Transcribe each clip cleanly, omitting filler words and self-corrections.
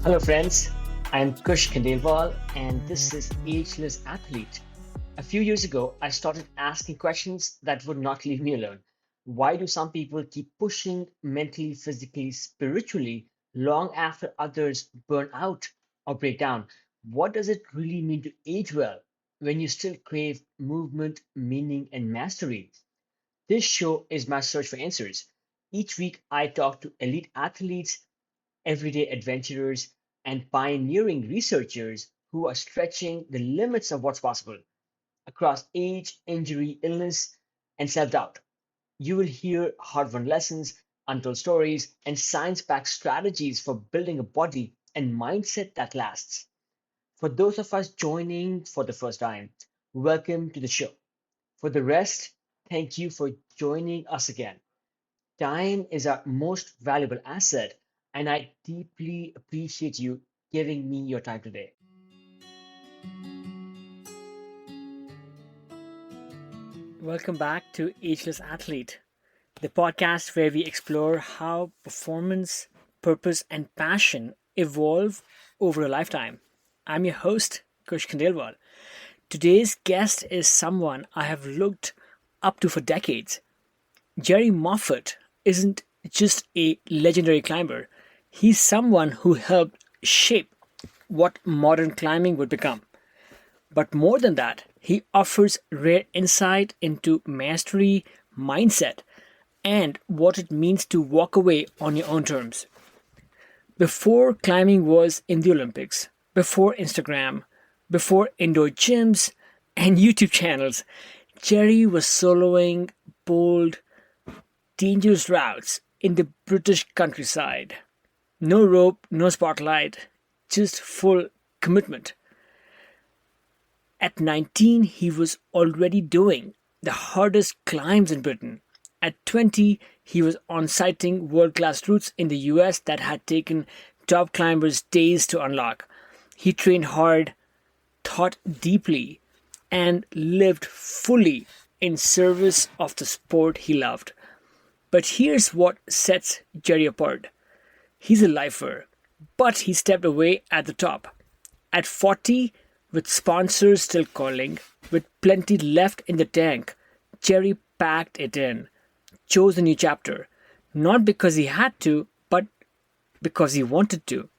Hello, friends. I'm Kush Khandelwal, and this is Ageless Athlete. A few years ago, I started asking questions that would not leave me alone. Why do some people keep pushing mentally, physically, spiritually long after others burn out or break down? What does it really mean to age well when you still crave movement, meaning, and mastery? This show is my search for answers. Each week, I talk to elite athletes, everyday adventurers, and pioneering researchers who are stretching the limits of what's possible across age, injury, illness, and self doubt. You will hear hard won lessons, untold stories, and science backed strategies for building a body and mindset that lasts. For those of us joining for the first time, welcome to the show. For the rest, thank you for joining us again. Time is our most valuable asset, and I deeply appreciate you giving me your time today. Welcome back to Ageless Athlete, the podcast where we explore how performance, purpose, and passion evolve over a lifetime. I'm your host, Kush Khandelwal. Today's guest is someone I have looked up to for decades. Jerry Moffatt isn't just a legendary climber, he's someone who helped shape what modern climbing would become. But more than that, he offers rare insight into mastery, mindset, and what it means to walk away on your own terms. Before climbing was in the Olympics, before Instagram, before indoor gyms and YouTube channels, Jerry was soloing bold, dangerous routes in the British countryside. No rope, no spotlight, just full commitment. At 19, he was already doing the hardest climbs in Britain. At 20, he was onsighting world class routes in the US that had taken top climbers days to unlock. He trained hard, thought deeply, and lived fully in service of the sport he loved. But here's what sets Jerry apart. He's a lifer, but he stepped away at the top. At 40, with sponsors still calling, with plenty left in the tank, Jerry packed it in, chose a new chapter, not because he had to, but because he wanted to.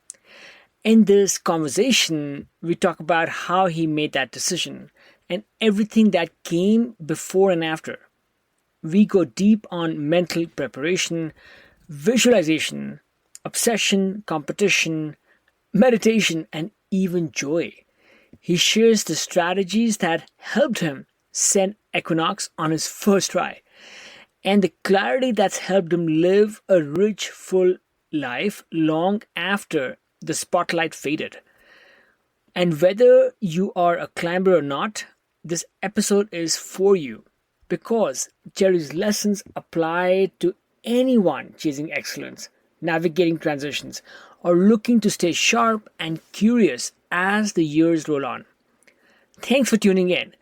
In this conversation, we talk about how he made that decision and everything that came before and after. We go deep on mental preparation, visualization, obsession, competition, meditation, and even joy. He shares the strategies that helped him send Equinox on his first try, and the clarity that's helped him live a rich, full life long after the spotlight faded. And whether you are a climber or not, this episode is for you because Jerry's lessons apply to anyone chasing excellence, navigating transitions, or looking to stay sharp and curious as the years roll on. Thanks for tuning in.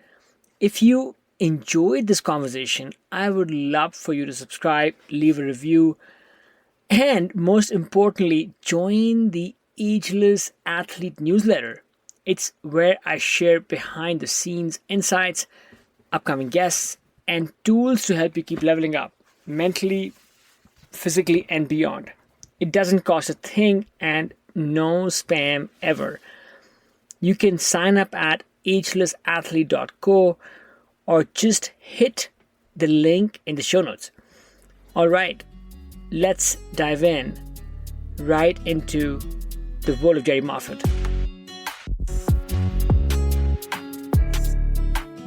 If you enjoyed this conversation, I would love for you to subscribe, leave a review, and most importantly, join the Ageless Athlete newsletter. It's where I share behind the scenes insights, upcoming guests, and tools to help you keep leveling up mentally, physically, and beyond. It doesn't cost a thing and no spam ever. You can sign up at agelessathlete.co or just hit the link in the show notes. All right, let's dive in right into the world of Jerry Moffatt.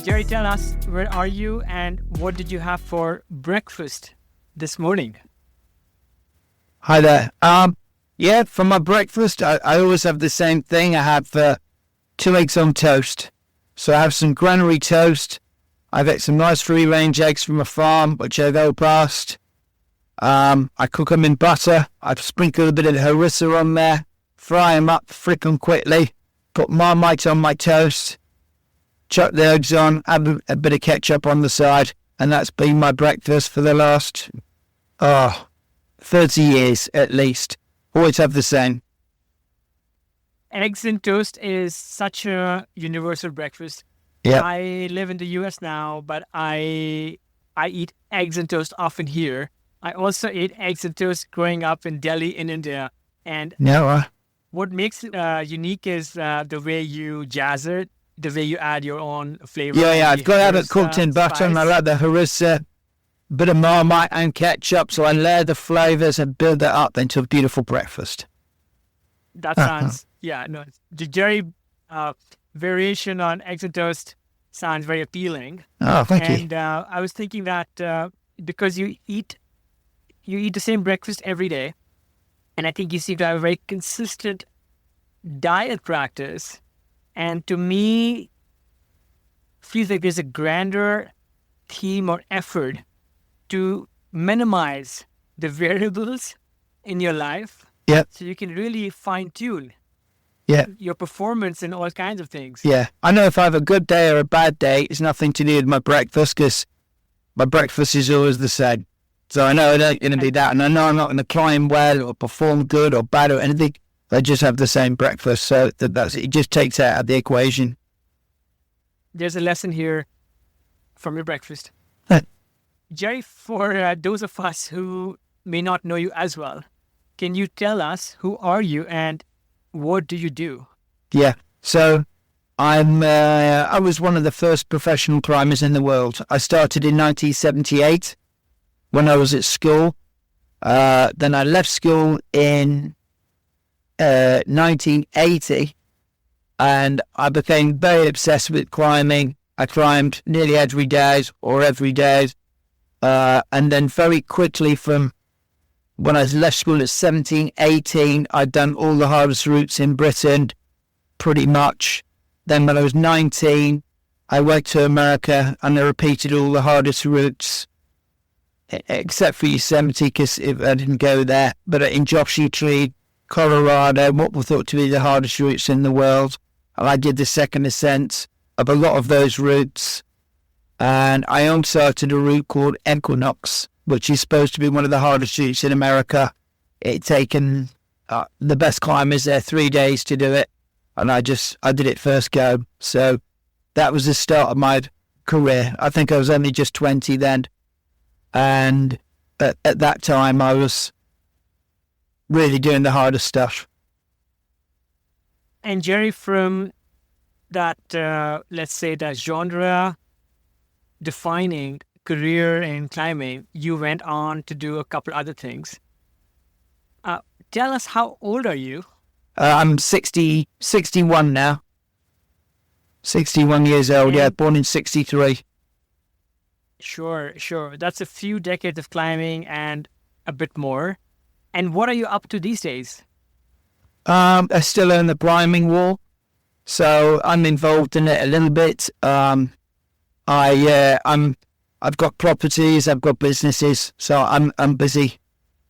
Jerry, tell us, where are you and what did you have for breakfast this morning? Hi there. Yeah, for my breakfast, I always have the same thing. I have 2 eggs on toast. So I have some granary toast. I've ate some nice free-range eggs from a farm, which I go past. I cook them in butter. I've sprinkled a bit of harissa on there. Fry them up, frick them quickly. Put Marmite on my toast. Chuck the eggs on, add a bit of ketchup on the side. And that's been my breakfast for the last, 30 years at least. Always have the same. eggs and toast is such a universal breakfast. Yeah. I live in the US now, but I eat eggs and toast often here. I also ate eggs and toast growing up in Delhi in India. And No, what makes it unique is the way you jazz it, the way you add your own flavor. yeah. And I've got to have it cooked harissa in butter, and I spice. like the harissa, bit of Marmite and ketchup, so I layer the flavors and build that up into a beautiful breakfast. That sounds, yeah, no. The Jerry variation on eggs and toast sounds very appealing. Oh, thank you. And I was thinking that because you eat the same breakfast every day, and I think you seem to have a very consistent diet practice. And to me, feels like there's a grander theme or effort to minimize the variables in your life, Yeah, so you can really fine tune yeah, your performance in all kinds of things. yeah. I know if I have a good day or a bad day, it's nothing to do with my breakfast, because my breakfast is always the same. So I know it ain't going to be that, and I know I'm not going to climb well or perform good or bad or anything. I just have the same breakfast, so that's it. Just takes it out of the equation. There's a lesson here from your breakfast. Jerry, for those of us who may not know you as well, can you tell us who are you and what do you do? Yeah. So I was one of the first professional climbers in the world. I started in 1978 when I was at school. Then I left school in 1980, and I became very obsessed with climbing. I climbed nearly every day or every day. And then very quickly, from when I left school at 17, 18, I'd done all the hardest routes in Britain, pretty much. Then when I was 19, I went to America and I repeated all the hardest routes, except for Yosemite, because I didn't go there. But in Joshua Tree, Colorado, what were thought to be the hardest routes in the world. And I did the second ascent of a lot of those routes. And I also did a route called Equinox, which is supposed to be one of the hardest routes in America. It'd taken the best climbers there 3 days to do it. And I did it first go. So that was the start of my career. I think I was only just 20 then. And at that time, I was really doing the hardest stuff. And Jerry, from that, let's say, that genre defining career in climbing, you went on to do a couple other things. Tell us, how old are you? I'm 61 now. 61 years old, yeah, born in 63. Sure. That's a few decades of climbing and a bit more. And what are you up to these days? I still own the climbing wall, so I'm involved in it a little bit. I've got properties, I've got businesses, so I'm busy.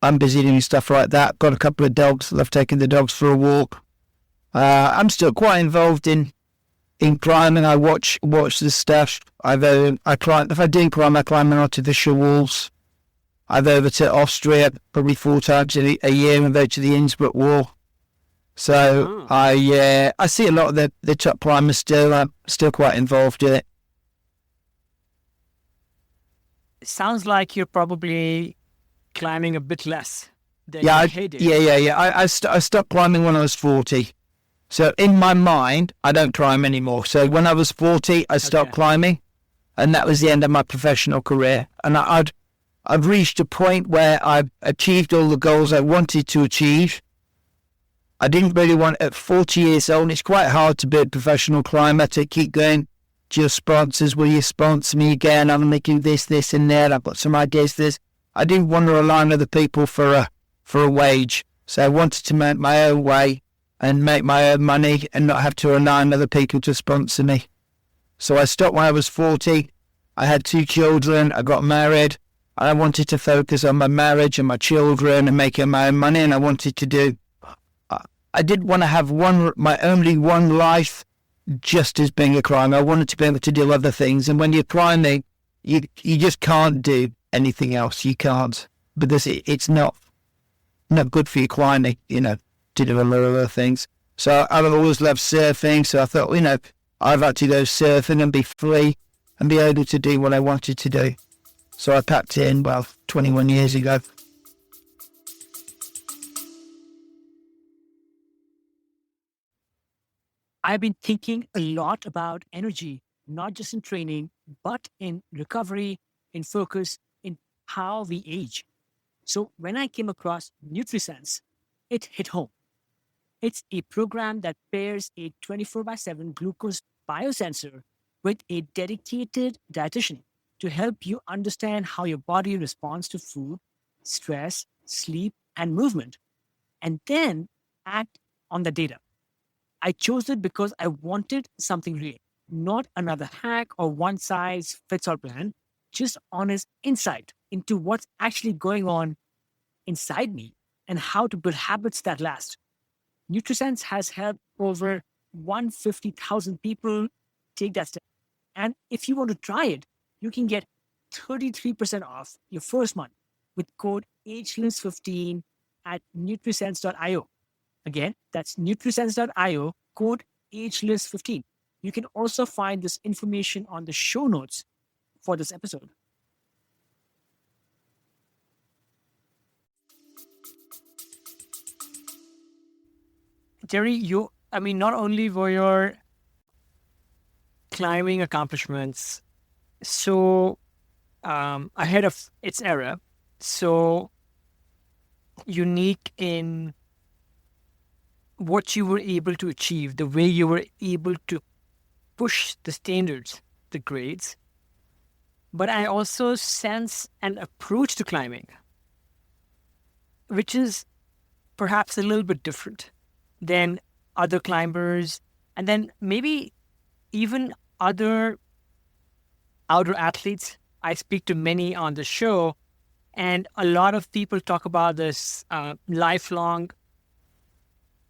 I'm busy doing stuff like that. Got a couple of dogs. I've taken the dogs for a walk. I'm still quite involved in climbing. I watch the stuff. I climb. If I didn't climb, I climb on artificial walls. I go over to Austria probably 4 times a year and go to the Innsbruck wall. So I see a lot of the top climbers still. I'm still quite involved in it. It sounds like you're probably climbing a bit less than Yeah, your heyday. yeah. I stopped climbing when I was 40. So in my mind, I don't climb anymore. So when I was 40, I stopped climbing, and that was the end of my professional career. And I've reached a point where I've achieved all the goals I wanted to achieve. I didn't really want, at 40 years old, it's quite hard to be a professional climber, to keep going to your sponsors. Will you sponsor me again? I'm making this and that. I've got some ideas for this. I didn't want to rely on other people for a wage. So I wanted to make my own way and make my own money and not have to rely on other people to sponsor me. So I stopped when I was 40. I had 2 children. I got married. I wanted to focus on my marriage and my children and making my own money. And I wanted to do, I didn't want to have my only one life just as being a climber. I wanted to be able to do other things. And when you're climbing, you just can't do anything else. You can't, because it's not good for your climbing, to do a lot of other things. So I've always loved surfing. So I thought, I've had to go surfing and be free and be able to do what I wanted to do. So I packed in, 21 years ago. I've been thinking a lot about energy, not just in training, but in recovery, in focus, in how we age. So when I came across NutriSense, it hit home. It's a program that pairs a 24/7 glucose biosensor with a dedicated dietitian to help you understand how your body responds to food, stress, sleep, and movement, and then act on the data. I chose it because I wanted something real, not another hack or one size fits all plan, just honest insight into what's actually going on inside me and how to build habits that last. NutriSense has helped over 150,000 people take that step. And if you want to try it, you can get 33% off your first month with code AGELESS15 at nutrisense.io. Again, that's nutrisense.io, code AGELESS15. You can also find this information on the show notes for this episode. Jerry, not only were your climbing accomplishments so ahead of its era, so unique in what you were able to achieve, the way you were able to push the standards, the grades, but I also sense an approach to climbing, which is perhaps a little bit different than other climbers, and then maybe even other outdoor athletes. I speak to many on the show, and a lot of people talk about this lifelong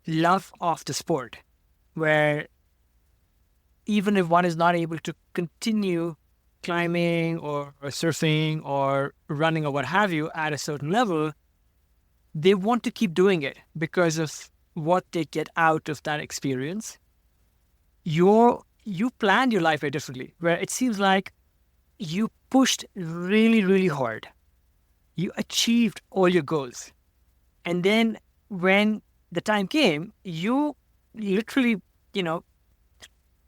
love of the sport, where even if one is not able to continue climbing or surfing or running or what have you at a certain level, they want to keep doing it because of what they get out of that experience. You planned your life very differently, where it seems like you pushed really, really hard. You achieved all your goals. And then when the time came, you literally,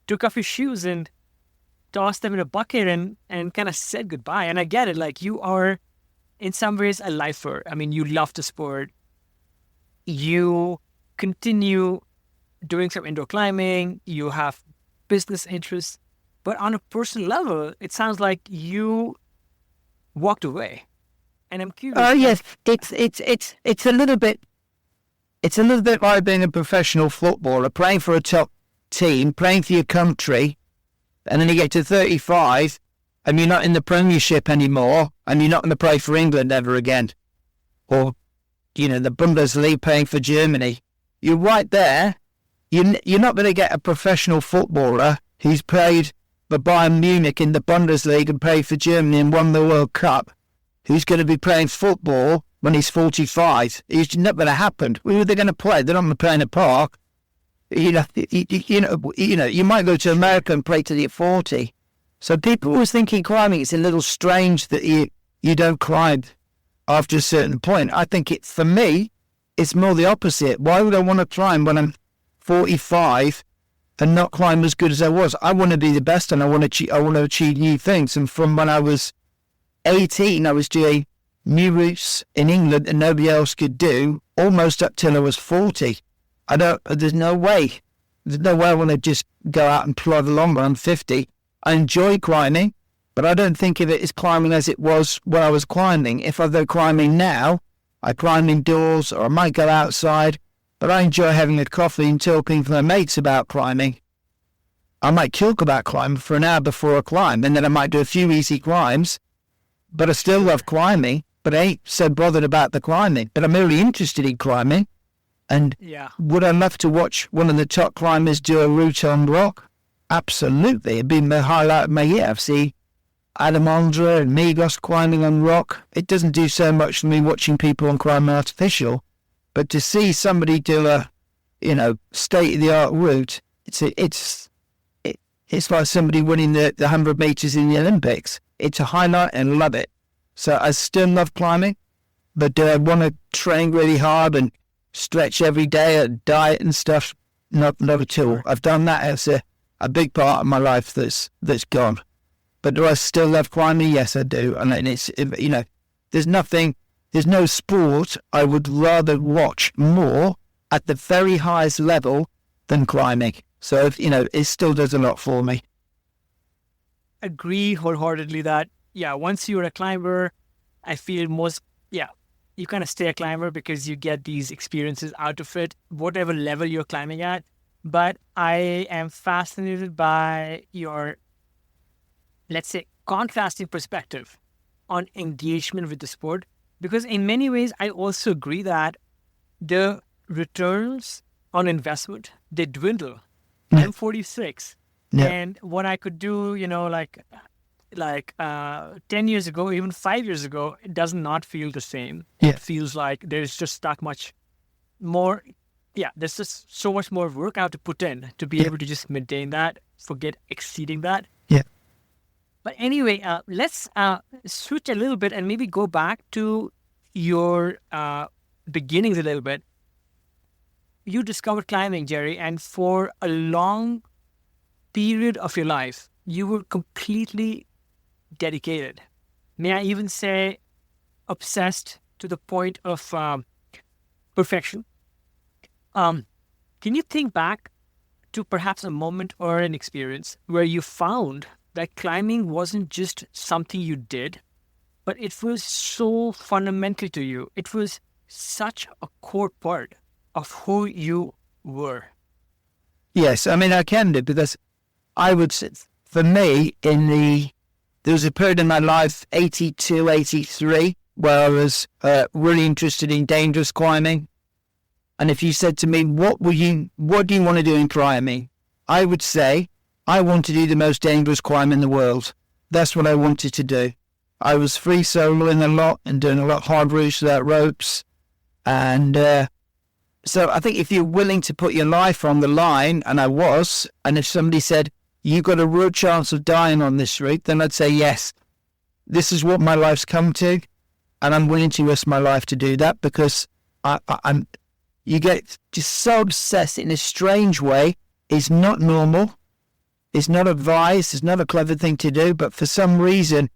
took off your shoes and tossed them in a bucket and kind of said goodbye. And I get it. Like, you are in some ways a lifer. I mean, you love the sport. You continue doing some indoor climbing. You have business interests. But on a personal level, it sounds like you walked away. And I'm curious. Oh yes, it's a little bit. It's a little bit like being a professional footballer, playing for a top team, playing for your country, and then you get to 35, and you're not in the Premiership anymore, and you're not going to play for England ever again, or the Bundesliga playing for Germany. You're right there. You're not going to get a professional footballer who's played for Bayern Munich in the Bundesliga and played for Germany and won the World Cup, who's going to be playing football when he's 45. It's not going to happen. Who are they going to play? They're not going to play in a park. You might go to America and play till you're 40. So people always thinking climbing, it's a little strange that you don't climb after a certain point. I think for me, it's more the opposite. Why would I want to climb when I'm 45 and not climb as good as I was? I want to be the best, and I want to achieve new things. And from when I was 18, I was doing new routes in England that nobody else could do, almost up till I was 40. There's no way I want to just go out and plod along when I'm 50. I enjoy climbing, but I don't think of it as climbing as it was when I was climbing. If I go climbing now, I climb indoors or I might go outside, but I enjoy having a coffee and talking to my mates about climbing. I might talk about climbing for an hour before I climb, and then I might do a few easy climbs, but I still love climbing, but I ain't so bothered about the climbing. But I'm really interested in climbing. And would I love to watch one of the top climbers do a route on rock? Absolutely. It'd be the highlight of my year. I've seen Adam Ondra and Migos climbing on rock. It doesn't do so much for me watching people on climbing artificial, but to see somebody do state of the art route. It's like somebody winning the 100 meters in the Olympics. It's a highlight and love it. So I still love climbing, but do I want to train really hard and stretch every day and diet and stuff? Not at all. I've done that as a big part of my life that's gone. But do I still love climbing? Yes, I do. And it's, there's no sport I would rather watch more at the very highest level than climbing. So, it still does a lot for me. Agree wholeheartedly that, once you're a climber, I feel you kind of stay a climber because you get these experiences out of it, whatever level you're climbing at. But I am fascinated by your, let's say, contrasting perspective on engagement with the sport. Because in many ways, I also agree that the returns on investment, they dwindle. I'm 46. Yeah. And what I could do, 10 years ago, even 5 years ago, it does not feel the same. Yeah. It feels like there's just that much more. Yeah, there's just so much more work I have to put in to be able to just maintain that, forget exceeding that. Yeah. But anyway, let's switch a little bit and maybe go back to your beginnings a little bit. You discovered climbing, Jerry, and for a long period of your life, you were completely dedicated. May I even say obsessed to the point of perfection? Can you think back to perhaps a moment or an experience where you found that climbing wasn't just something you did, but it was so fundamental to you? It was such a core part of who you were. Yes, I can do, because I would say, for me, there was a period in my life, 82, 83, where I was really interested in dangerous climbing. And if you said to me, what do you want to do in climbing? I would say, I want to do the most dangerous climb in the world. That's what I wanted to do. I was free soloing a lot and doing a lot of hard routes without ropes. And so I think if you're willing to put your life on the line, and I was, and if somebody said, you got a real chance of dying on this route, then I'd say, yes, this is what my life's come to, and I'm willing to risk my life to do that, because you get just so obsessed in a strange way. It's not normal. It's not advised. It's not a clever thing to do, but for some reason,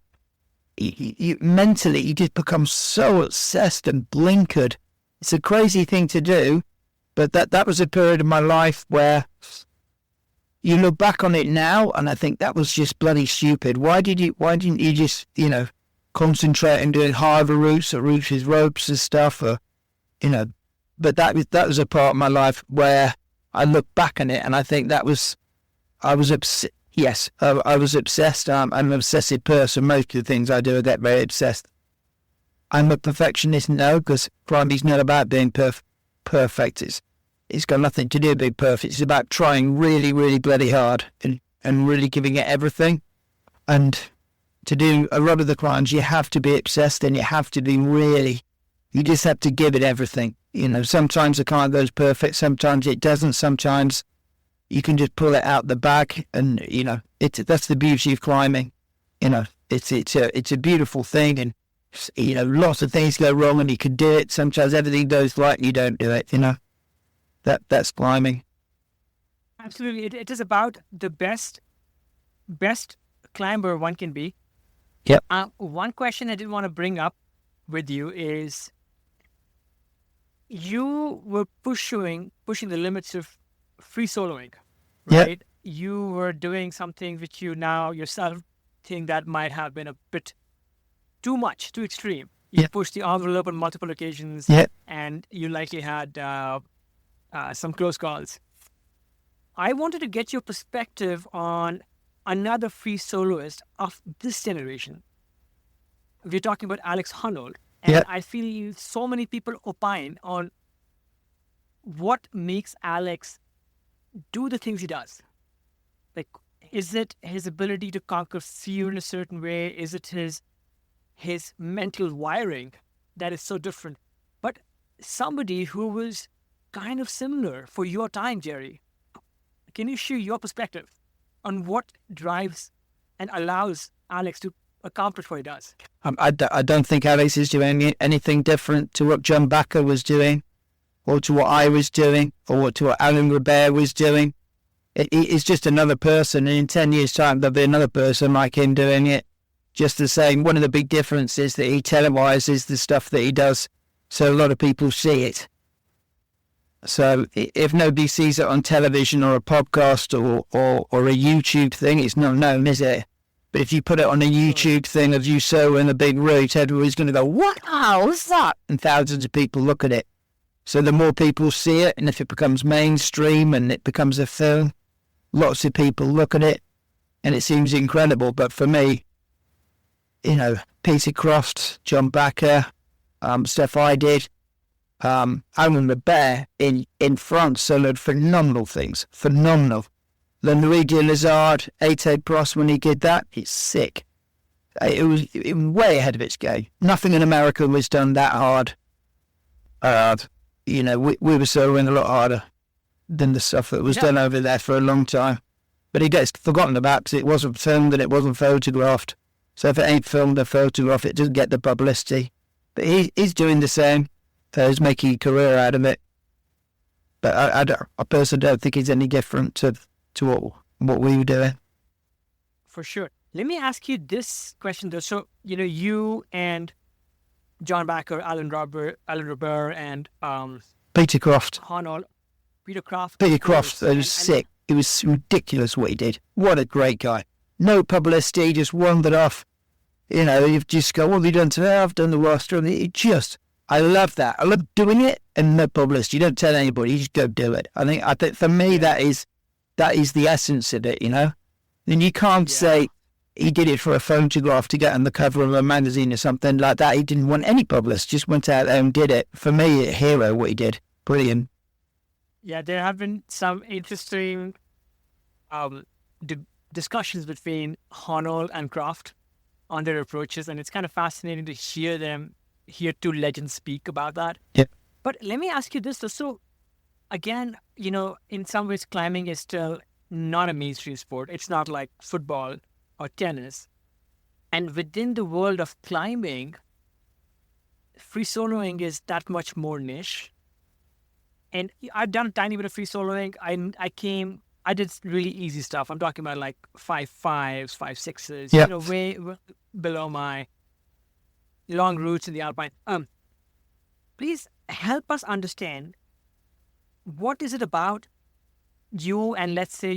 you mentally, you just become so obsessed and blinkered. It's a crazy thing to do, but that was a period of my life where you look back on it now, and I think that was just bloody stupid. Why didn't you just, concentrate on doing harder routes or routes with ropes and stuff, or, but that was a part of my life where I look back on it, and I think I was obsessed. Yes, I was obsessed. I'm an obsessive person. Most of the things I do, I get very obsessed. I'm a perfectionist now, because climbing's not about being perfect. It's got nothing to do with being perfect. It's about trying really, really bloody hard and really giving it everything. And to do a lot of the climbs, you have to be obsessed, and you have to be really, you just have to give it everything. Sometimes the climb goes perfect, sometimes it doesn't, sometimes you can just pull it out the bag, and, that's the beauty of climbing. It's a beautiful thing, and, lots of things go wrong and you can do it. Sometimes everything goes right and you don't do it, That's climbing. Absolutely. It is about the best climber one can be. Yep. One question I did want to bring up with you is, you were pushing the limits of free soloing, right? Yep. You were doing something which you now yourself think that might have been a bit too much, too extreme. You pushed the envelope on multiple occasions, and you likely had some close calls. I wanted to get your perspective on another free soloist of this generation. We're talking about Alex Honnold. And I feel so many people opine on what makes Alex do the things he does. Like, is it his ability to conquer fear in a certain way? Is it his mental wiring that is so different? But somebody who was kind of similar for your time, Jerry. Can you share your perspective on what drives and allows Alex to accomplish what he does? I don't think Alex is doing anything different to what John Backer was doing, or to what I was doing, or to what Alan Robert was doing. It's just another person, and in 10 years' time, there'll be another person like him doing it just the same. One of the big differences is that he televises the stuff that he does, so a lot of people see it. So if nobody sees it on television or a podcast or a YouTube thing, it's not known, is it? But if you put it on a YouTube thing of you sowing a big root, everybody's going to go, wow, what's that? And thousands of people look at it. So the more people see it, and if it becomes mainstream and it becomes a film, lots of people look at it, and it seems incredible. But for me, Peter Croft, John Backer, stuff I did, Alan Robert in France soloed phenomenal things, phenomenal. Louis de Lazard, A.T. Prost, when he did that, it's sick. It was way ahead of its game. Nothing in America was done that hard. We were soloing a lot harder than the stuff that was done over there for a long time. But it gets forgotten about because it wasn't filmed and it wasn't photographed. So if it ain't filmed or photographed, it doesn't get the publicity. But he's doing the same. So he's making a career out of it. But I personally don't think he's any different to what we were doing. For sure. Let me ask you this question though. So, you and John Backer, Alan Robert, and Peter Croft. Honnold, Peter Croft. It was sick. It was ridiculous what he did. What a great guy. No publicity, just wandered off. You just go, what have you done today? I've done the roster. And I love that. I love doing it and no publicity. You don't tell anybody, you just go do it. I think for me, that is the essence of it, And you can't say he did it for a photograph to get on the cover of a magazine or something like that. He didn't want any publicity, just went out there and did it. For me, a hero, what he did. Brilliant. Yeah, there have been some interesting discussions between Honnold and Croft on their approaches, and it's kind of fascinating to hear two legends speak about that. Yeah. But let me ask you this. So, again, in some ways, climbing is still not a mainstream sport. It's not like football or tennis. And within the world of climbing, free soloing is that much more niche. And I've done a tiny bit of free soloing. I did really easy stuff. I'm talking about like 5.5s, 5.6s, way below my long routes in the Alpine. Please help us understand, what is it about you and let's say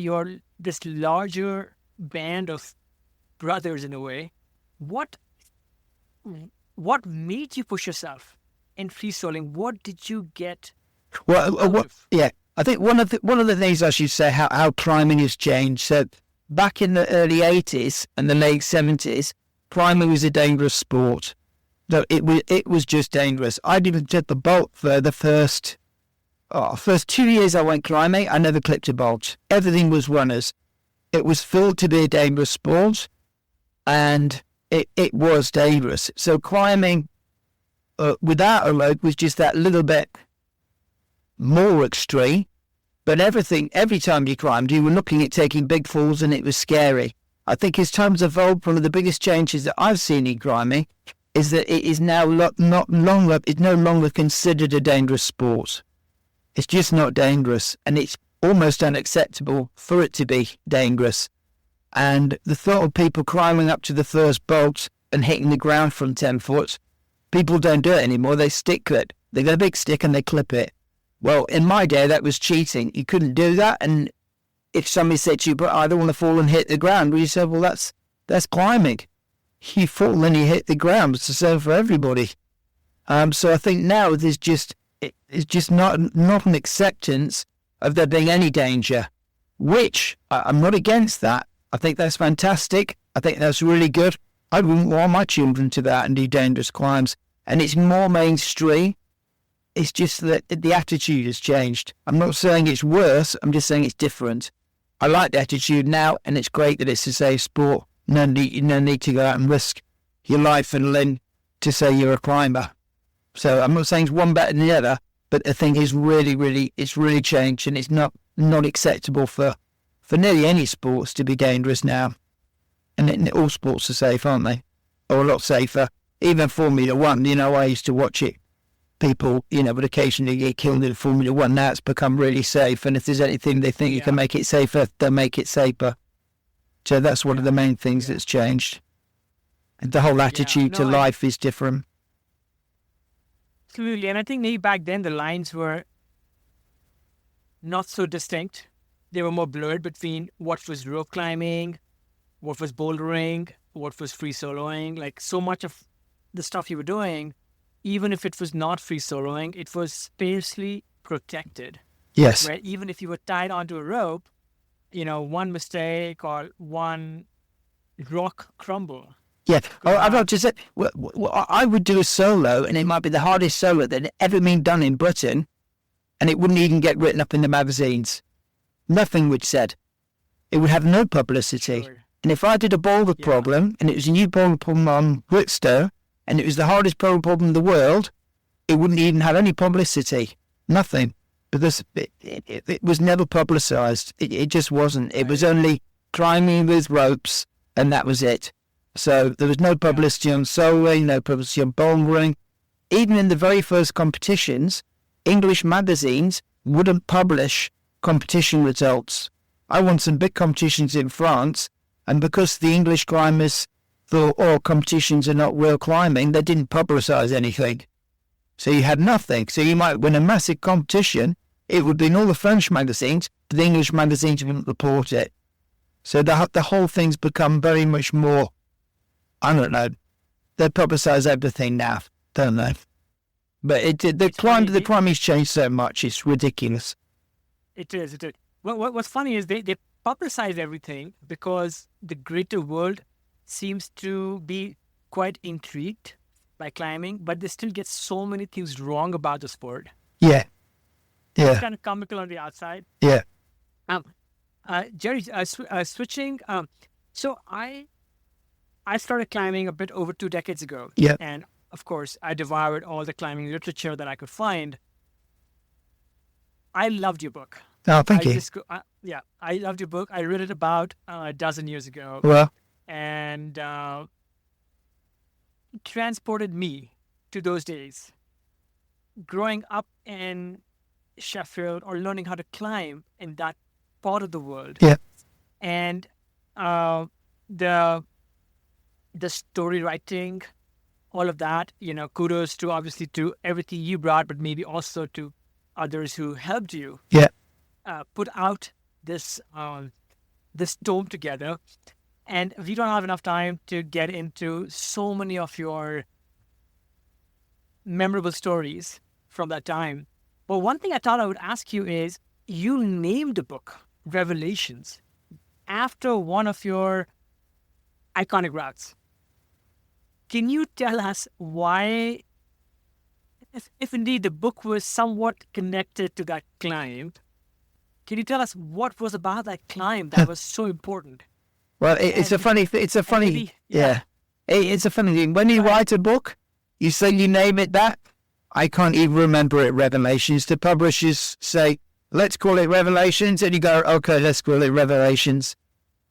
this larger band of brothers in a way? What made you push yourself in free soloing? What did you get? I think one of the things I should say how climbing has changed. So back in the early 80s and the late 70s, climbing was a dangerous sport. No, it was just dangerous. I didn't get the bolt for the first 2 years I went climbing. I never clipped a bolt. Everything was runners. It was felt to be a dangerous sport, and it was dangerous. So climbing without a rope was just that little bit more extreme. But every time you climbed, you were looking at taking big falls, and it was scary. I think as times evolved, one of the biggest changes that I've seen in climbing is that it is now no longer considered a dangerous sport. It's just not dangerous, and it's almost unacceptable for it to be dangerous. And the thought of people climbing up to the first bolt and hitting the ground from 10 foot, people don't do it anymore. They stick clip. They get a big stick and they clip it. Well, in my day, that was cheating. You couldn't do that. And if somebody said to you, but I don't want to fall and hit the ground, well, you said, well, that's climbing. You fall and you hit the ground. It's the same for everybody. So I think now it's just not an acceptance of there being any danger, which I'm not against that. I think that's fantastic. I think that's really good. I wouldn't want my children to that and do dangerous climbs. And it's more mainstream. It's just that the attitude has changed. I'm not saying it's worse. I'm just saying it's different. I like the attitude now, and it's great that it's a safe sport. No need to go out and risk your life and limb to say you're a climber. So I'm not saying it's one better than the other. But the thing is it's really changed, and it's not acceptable for nearly any sports to be dangerous now. And all sports are safe, aren't they? Or a lot safer. Even Formula One, I used to watch it. People, would occasionally get killed in Formula One. Now it's become really safe. And if there's anything they think you can make it safer, they'll make it safer. So that's one of the main things that's changed. And the whole attitude to life is different. Absolutely. And I think maybe back then the lines were not so distinct. They were more blurred between what was rope climbing, what was bouldering, what was free soloing. Like, so much of the stuff you were doing, even if it was not free soloing, it was spatially protected. Yes. Where even if you were tied onto a rope, one mistake or one rock crumble. Yeah. I'd like to say, I would do a solo, and it might be the hardest solo that had ever been done in Britain, and it wouldn't even get written up in the magazines. Nothing would said. It would have no publicity. Sure. And if I did a boulder problem, and it was a new boulder problem on Whitstow, and it was the hardest boulder problem in the world, it wouldn't even have any publicity. Nothing. Because it was never publicised. It just wasn't. It was only climbing with ropes, and that was it. So there was no publicity on soloing, no publicity on bouldering. Even in the very first competitions, English magazines wouldn't publish competition results. I won some big competitions in France, and because the English climbers thought, competitions are not real climbing, they didn't publicise anything. So you had nothing. So you might win a massive competition, it would be in all the French magazines, but the English magazines wouldn't report it. So the whole thing's become very much more, I don't know, they publicise everything now, don't they? But the climbing's changed so much, it's ridiculous. It is. Well, what's funny is they publicize everything because the greater world seems to be quite intrigued by climbing, but they still get so many things wrong about the sport. Yeah. It's kind of comical on the outside. Yeah. Jerry, switching. So I started climbing a bit over 2 decades ago. Yeah. And of course, I devoured all the climbing literature that I could find. I loved your book. Oh, thank you. I loved your book. I read it about a dozen years ago. Well. And it transported me to those days. Growing up in Sheffield or learning how to climb in that part of the world. Yeah. And the story writing, all of that, kudos to obviously to everything you brought, but maybe also to others who helped you. Yeah. Put out this tome together. And we don't have enough time to get into so many of your memorable stories from that time. But one thing I thought I would ask you is, you named the book Revelations after one of your iconic routes. Can you tell us why, if indeed the book was somewhat connected to that climb, can you tell us what was about that climb that was so important? Well, it's a funny thing. It's a funny thing. When you write a book, you say you name it that. I can't even remember it Revelations. The publishers say, let's call it Revelations. And you go, okay, let's call it Revelations.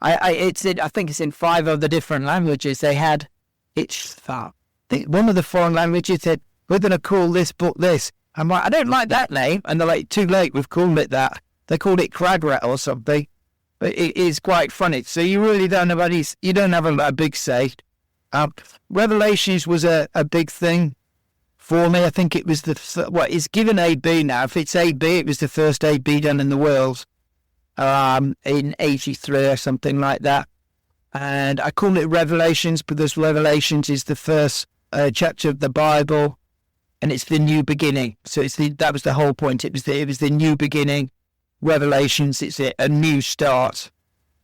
I think it's in 5 of the different languages they had. One of the foreign languages said, we're going to call this book this. I'm like, I don't like that name. And they're like, too late, we've called it that. They called it Cragrat or something. But it is quite funny. So you really don't have you don't have a big say. Revelations was a big thing for me. I think it was it's given AB now. If it's AB, it was the first AB done in the world in 83 or something like that. And I call it Revelations because Revelations is the first chapter of the Bible, and it's the new beginning. So that was the whole point. It was the new beginning. Revelations, it's a new start.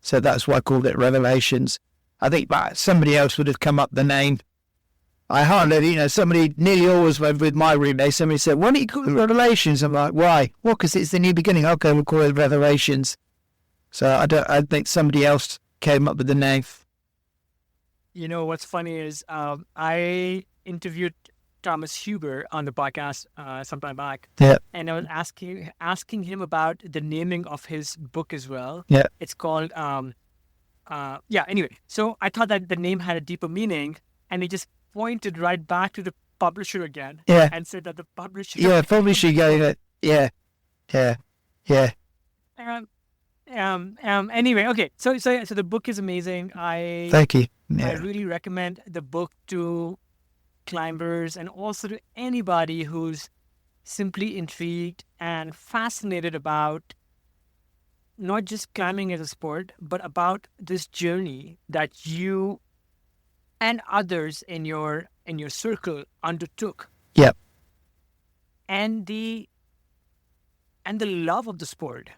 So that's why I called it Revelations. I think somebody else would have come up the name. I hardly, somebody nearly always went with my roommate. Somebody said, why don't you call it Revelations? I'm like, why? Well, because it's the new beginning. Okay, we'll call it Revelations. So I think somebody else came up with the name. What's funny is I interviewed Thomas Huber on the podcast sometime back, Yeah. and I was asking him about the naming of his book as well. Yeah. It's called Anyway, so I thought that the name had a deeper meaning, and he just pointed right back to the publisher again, Yeah. and said that the publisher. Yeah. Probably should go. Yeah. Yeah. Yeah. Anyway, okay. So the book is amazing. Thank you. I Yeah. really recommend the book to climbers and also to anybody who's simply intrigued and fascinated about not just climbing as a sport, but about this journey that you and others in your circle undertook, Yeah. and the love of the sport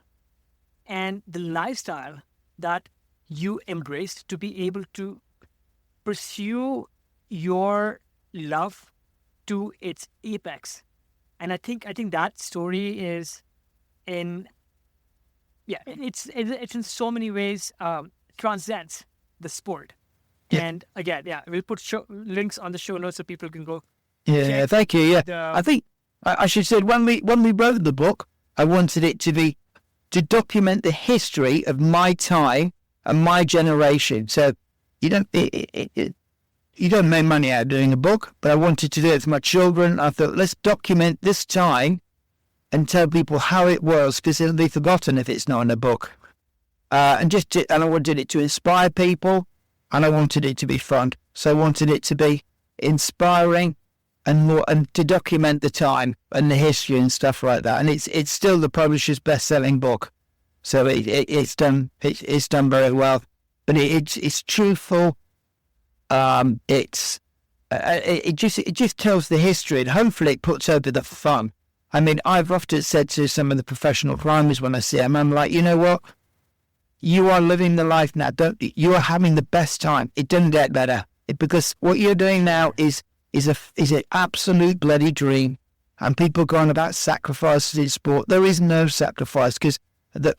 and the lifestyle that you embraced to be able to pursue your love to its apex. And I think that story is in it's in so many ways transcends the sport. Yeah. And again, we'll put links on the show notes so people can go. Yeah. check Thank you. Yeah. the- I think I should say when we wrote the book, I wanted it to document the history of my time and my generation. So you don't make money out of doing a book, but I wanted to do it for my children. I thought, let's document this time and tell people how it was, because it'll be forgotten if it's not in a book. And I wanted it to inspire people, and I wanted it to be fun. So I wanted it to be inspiring and to document the time and the history and stuff like that. And it's still the publisher's best-selling book, so it's done very well. But it's truthful. It just tells the history, and hopefully it puts over the fun. I mean, I've often said to some of the professional climbers when I see them, I'm like, you know what? You are living the life now. You are having the best time. It doesn't get better, because what you're doing now is an absolute bloody dream. And people go on about sacrifices in sport. There is no sacrifice, because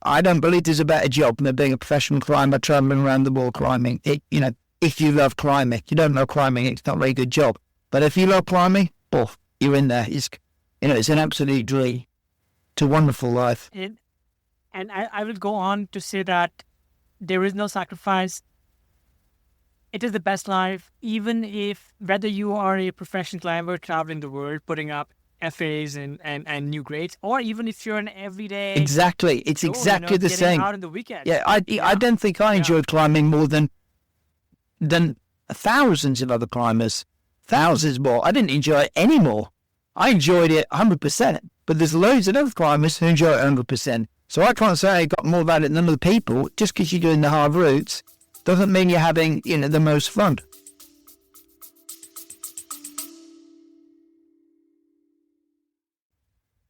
I don't believe there's a better job than being a professional climber, traveling around the world climbing. If you love climbing, you don't love climbing, it's not a very good job. But if you love climbing, you're in there. It's an absolute dream. It's a wonderful life. And I will go on to say that there is no sacrifice. It is the best life, even if whether you are a professional climber traveling the world, putting up FAs and new grades, or even if you're an everyday Exactly. It's exactly the getting same. out on the weekend. Yeah, I don't think I enjoyed climbing more than thousands of other climbers. Thousands more. I didn't enjoy it any more. I enjoyed it 100%. But there's loads of other climbers who enjoy it 100%. So I can't say I got more about it than other people. Just because you're doing the hard routes doesn't mean you're having, the most fun.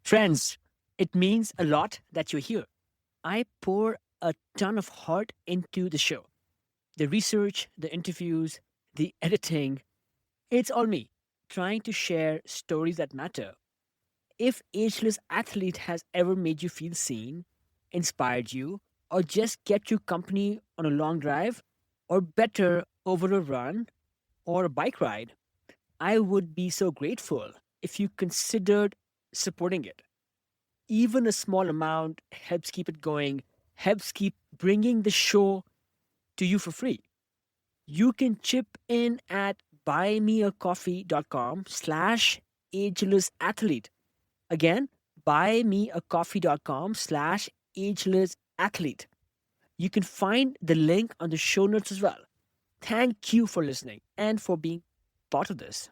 Friends, it means a lot that you're here. I pour a ton of heart into the show. The research, the interviews, the editing, it's all me, trying to share stories that matter. If Ageless Athlete has ever made you feel seen, inspired you, or just kept you company on a long drive, or better, over a run, or a bike ride, I would be so grateful if you considered supporting it. Even a small amount helps keep it going, helps keep bringing the show to you for free. You can chip in at buymeacoffee.com/agelessathlete. Again, buymeacoffee.com/agelessathlete. You can find the link on the show notes as well. Thank you for listening and for being part of this.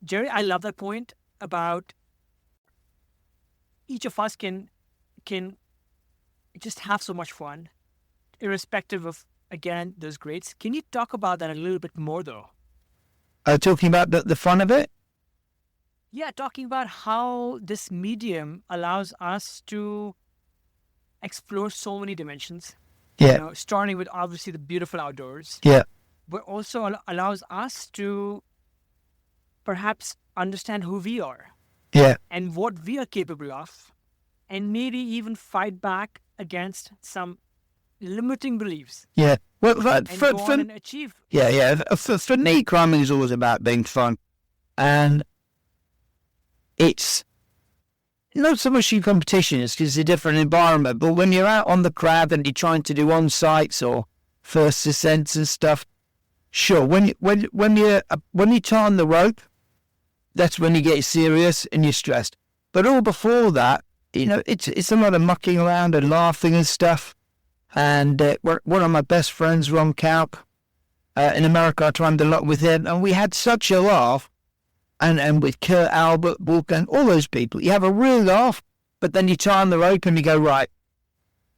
Jerry, I love that point about each of us can just have so much fun, irrespective of, again, those grades. Can you talk about that a little bit more, though? Talking about the fun of it? Yeah, talking about how this medium allows us to explore so many dimensions. Yeah. Starting with obviously the beautiful outdoors, Yeah. but also allows us to perhaps understand who we are Yeah. and what we are capable of, and maybe even fight back against some limiting beliefs. Yeah. Well, but and go on and achieve. for me, climbing is always about being fun, and it's not so much your competition, it's because it's a different environment. But when you're out on the crab and you're trying to do on-sites or first ascents and stuff, sure, when you turn the rope, that's when you get serious and you're stressed. But all before that, it's a lot of mucking around and laughing and stuff. And one of my best friends, Ron Kaup, in America, I climbed a lot with him, and we had such a laugh. And with Kurt Albert, Wolfgang, all those people, you have a real laugh, but then you turn the rope and you go, right,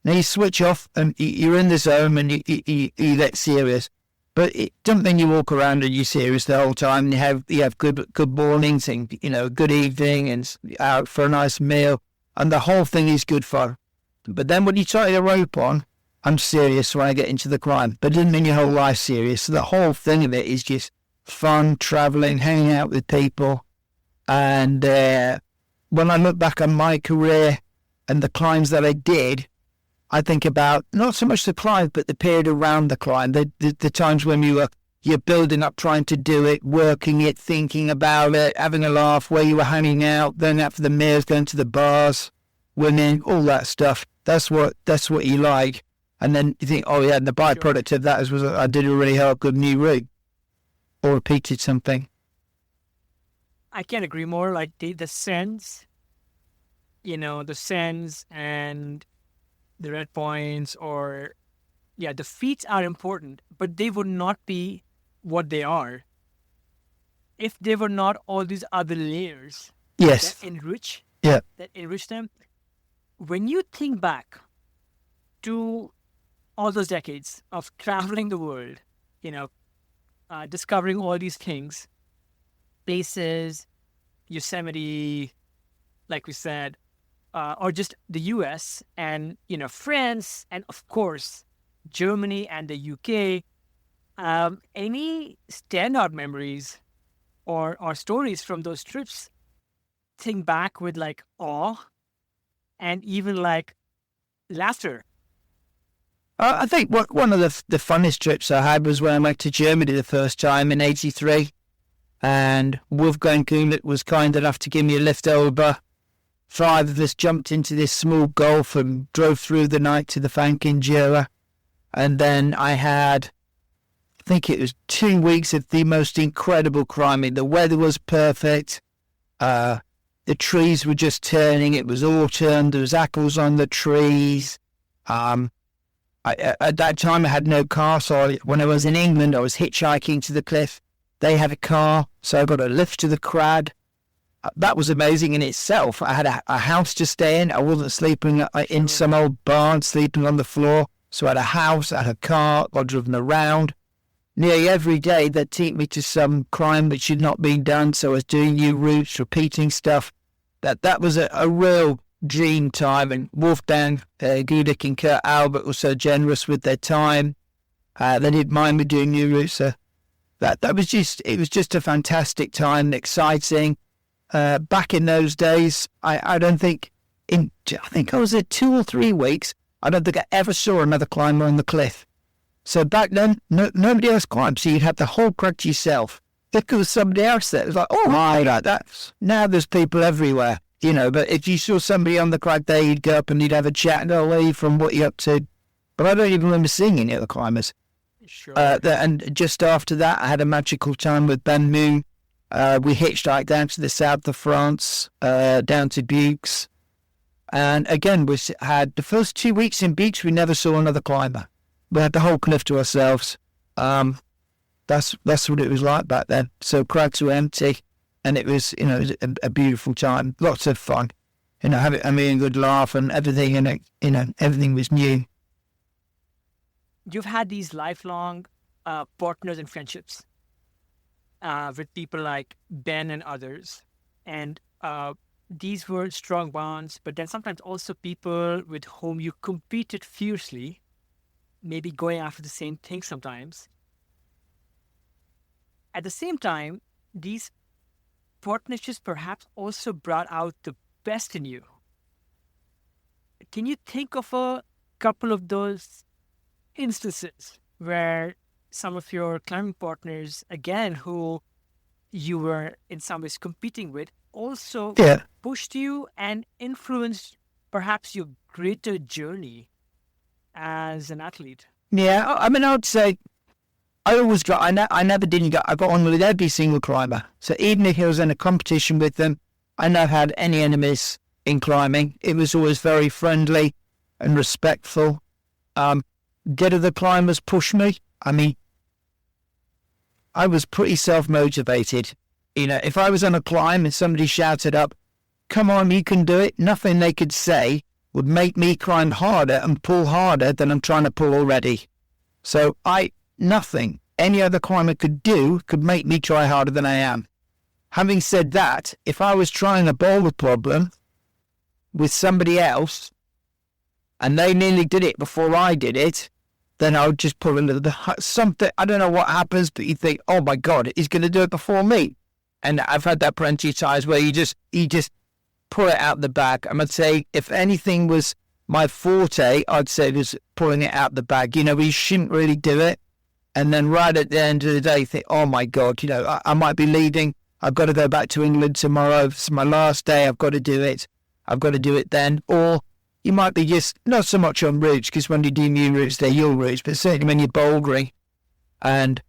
now you switch off and you're in the zone and you get serious. But it doesn't mean you walk around and you're serious the whole time. You have good mornings and, good evening and out for a nice meal. And the whole thing is good fun. But then when you tie the rope on, I'm serious when I get into the climb. But it doesn't mean your whole life's serious. So the whole thing of it is just fun, travelling, hanging out with people. And when I look back on my career and the climbs that I did, I think about not so much the climb, but the period around the climb, the times when you're building up, trying to do it, working it, thinking about it, having a laugh, where you were hanging out, going out for the meals, going to the bars, women, all that stuff. That's what you like. And then you think, oh yeah, and the byproduct of that was I did a really good new route or repeated something. I can't agree more. Like the sense, the sense and the red points the feats are important, but they would not be what they are if there were not all these other layers Yes. that enrich Yeah. that enrich them. When you think back to all those decades of traveling the world, discovering all these things, places, Yosemite, like we said, or just the US and, France, and of course, Germany and the UK. Any standout memories or stories from those trips? Think back with like awe and even like laughter. I think one of the funnest trips I had was when I went to Germany the first time in '83, and Wolfgang Kuhn was kind enough to give me a lift over. 5 of us jumped into this small Golf and drove through the night to the Franken-Jura. And then I think it was 2 weeks of the most incredible climbing. The weather was perfect. The trees were just turning. It was autumn. There was apples on the trees. At that time, I had no car. So when I was in England, I was hitchhiking to the cliff. They had a car, so I got a lift to the crag. That was amazing in itself. I had a house to stay in. I wasn't sleeping in some old barn, sleeping on the floor. So I had a house, I had a car, got driven around. Nearly every day they'd take me to some climb which had not been done. So I was doing new routes, repeating stuff. That was a real dream time. And Wolfgang Gudick and Kurt Albert were so generous with their time. They didn't mind me doing new routes. So it was just a fantastic time, exciting. Back in those days, I think I was there 2 or 3 weeks. I don't think I ever saw another climber on the cliff. So back then, nobody else climbed, so you'd have the whole crag to yourself. If there was somebody else there, it was like, oh, hi, like that. Now there's people everywhere, but if you saw somebody on the crag there, you'd go up and you'd have a chat and, oh, where are you from, what are you up to? But I don't even remember seeing any other climbers. Sure. And just after that, I had a magical time with Ben Moon. We hitchhiked down to the south of France, down to Buttes. And again, we had the first 2 weeks in Buttes, we never saw another climber. We had the whole cliff to ourselves. That's what it was like back then. So crags were empty, and it was, a beautiful time. Lots of fun. Having a good laugh and everything, and everything was new. You've had these lifelong partners and friendships with people like Ben and others. And these were strong bonds, but then sometimes also people with whom you competed fiercely, maybe going after the same thing sometimes. At the same time, these partnerships perhaps also brought out the best in you. Can you think of a couple of those instances where some of your climbing partners, again, who you were in some ways competing with, also Yeah. pushed you and influenced perhaps your greater journey as an athlete? Yeah. I mean, I would say I always got, I never didn't get, I got on with every single climber. So even if I was in a competition with them, I never had any enemies in climbing. It was always very friendly and respectful. Did other climbers push me? I mean, I was pretty self-motivated. You know, if I was on a climb and somebody shouted up, "Come on, you can do it," nothing they could say would make me climb harder and pull harder than I'm trying to pull already. So nothing any other climber could do could make me try harder than I am. Having said that, if I was trying a boulder problem with somebody else and they nearly did it before I did it, then I would just pull a little something. I don't know what happens, but you think, "Oh my God, he's going to do it before me." And I've had that plenty of times where you just pull it out the bag. I would say if anything was my forte, I'd say it was pulling it out the bag. You know, we shouldn't really do it. And then right at the end of the day, you think, "Oh my God, you know, I might be leading. I've got to go back to England tomorrow. It's my last day. I've got to do it. I've got to do it then." Or you might be just not so much on routes, because when you do new routes, they're your routes. But certainly when you're bouldering and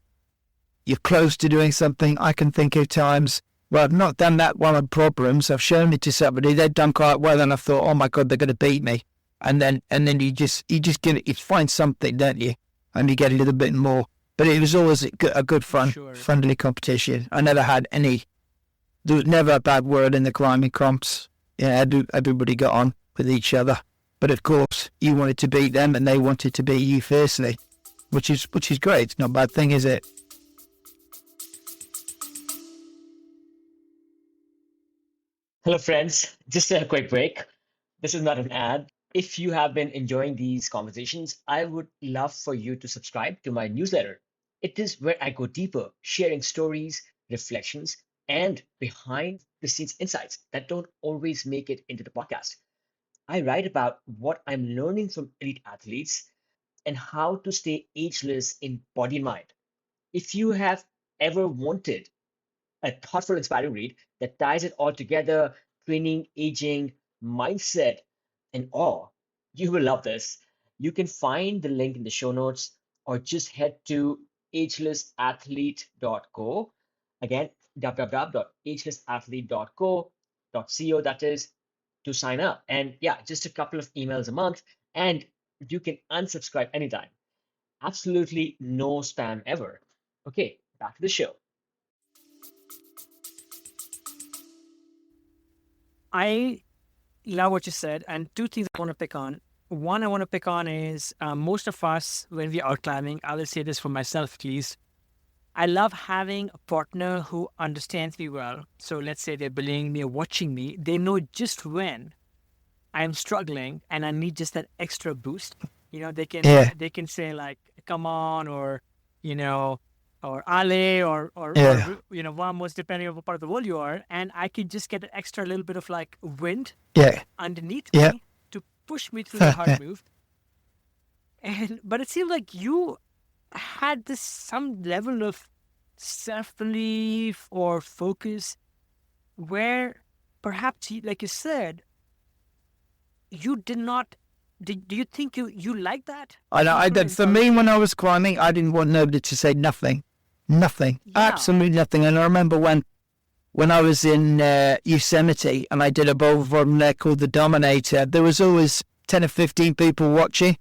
you're close to doing something, I can think of times where I've not done that well on problems. I've shown it to somebody, they've done quite well, and I thought, "Oh my God, they're going to beat me." And then you find something, don't you? And you get a little bit more. But it was always a good fun, Sure. friendly competition. I never had there was never a bad word in the climbing comps. Yeah, everybody got on with each other. But of course, you wanted to beat them and they wanted to beat you fiercely, which is great. It's not a bad thing, is it? Hello, friends. Just a quick break. This is not an ad. If you have been enjoying these conversations, I would love for you to subscribe to my newsletter. It is where I go deeper, sharing stories, reflections, and behind the scenes insights that don't always make it into the podcast. I write about what I'm learning from elite athletes and how to stay ageless in body and mind. If you have ever wanted a thoughtful, inspiring read that ties it all together: training, aging, mindset, and awe. You will love this. You can find the link in the show notes or just head to agelessathlete.co. Again, www.agelessathlete.co, that is, to sign up. And yeah, just a couple of emails a month, and you can unsubscribe anytime. Absolutely no spam ever. Okay, back to the show. I love what you said, and two things I want to pick on. One I want to pick on is most of us, when we are climbing, I will say this for myself at least, I love having a partner who understands me well. So let's say they're bullying me or watching me, they know just when I'm struggling and I need just that extra boost. You know, Yeah, they can say like, "Come on," or you know, or "Ale," yeah, or you know, "Vamos," depending on what part of the world you are, and I can just get an extra little bit of like wind yeah, underneath yeah. me to push me through the hard move. And but it seemed like you had this some level of self belief or focus where perhaps like you said, you did not. Do you think you like that? I know. I People did. For me, when encouraging. I was climbing, I didn't want nobody to say nothing, nothing, Yeah, absolutely nothing. And I remember when I was in Yosemite and I did a boulder from there called the Dominator, there was always 10 or 15 people watching.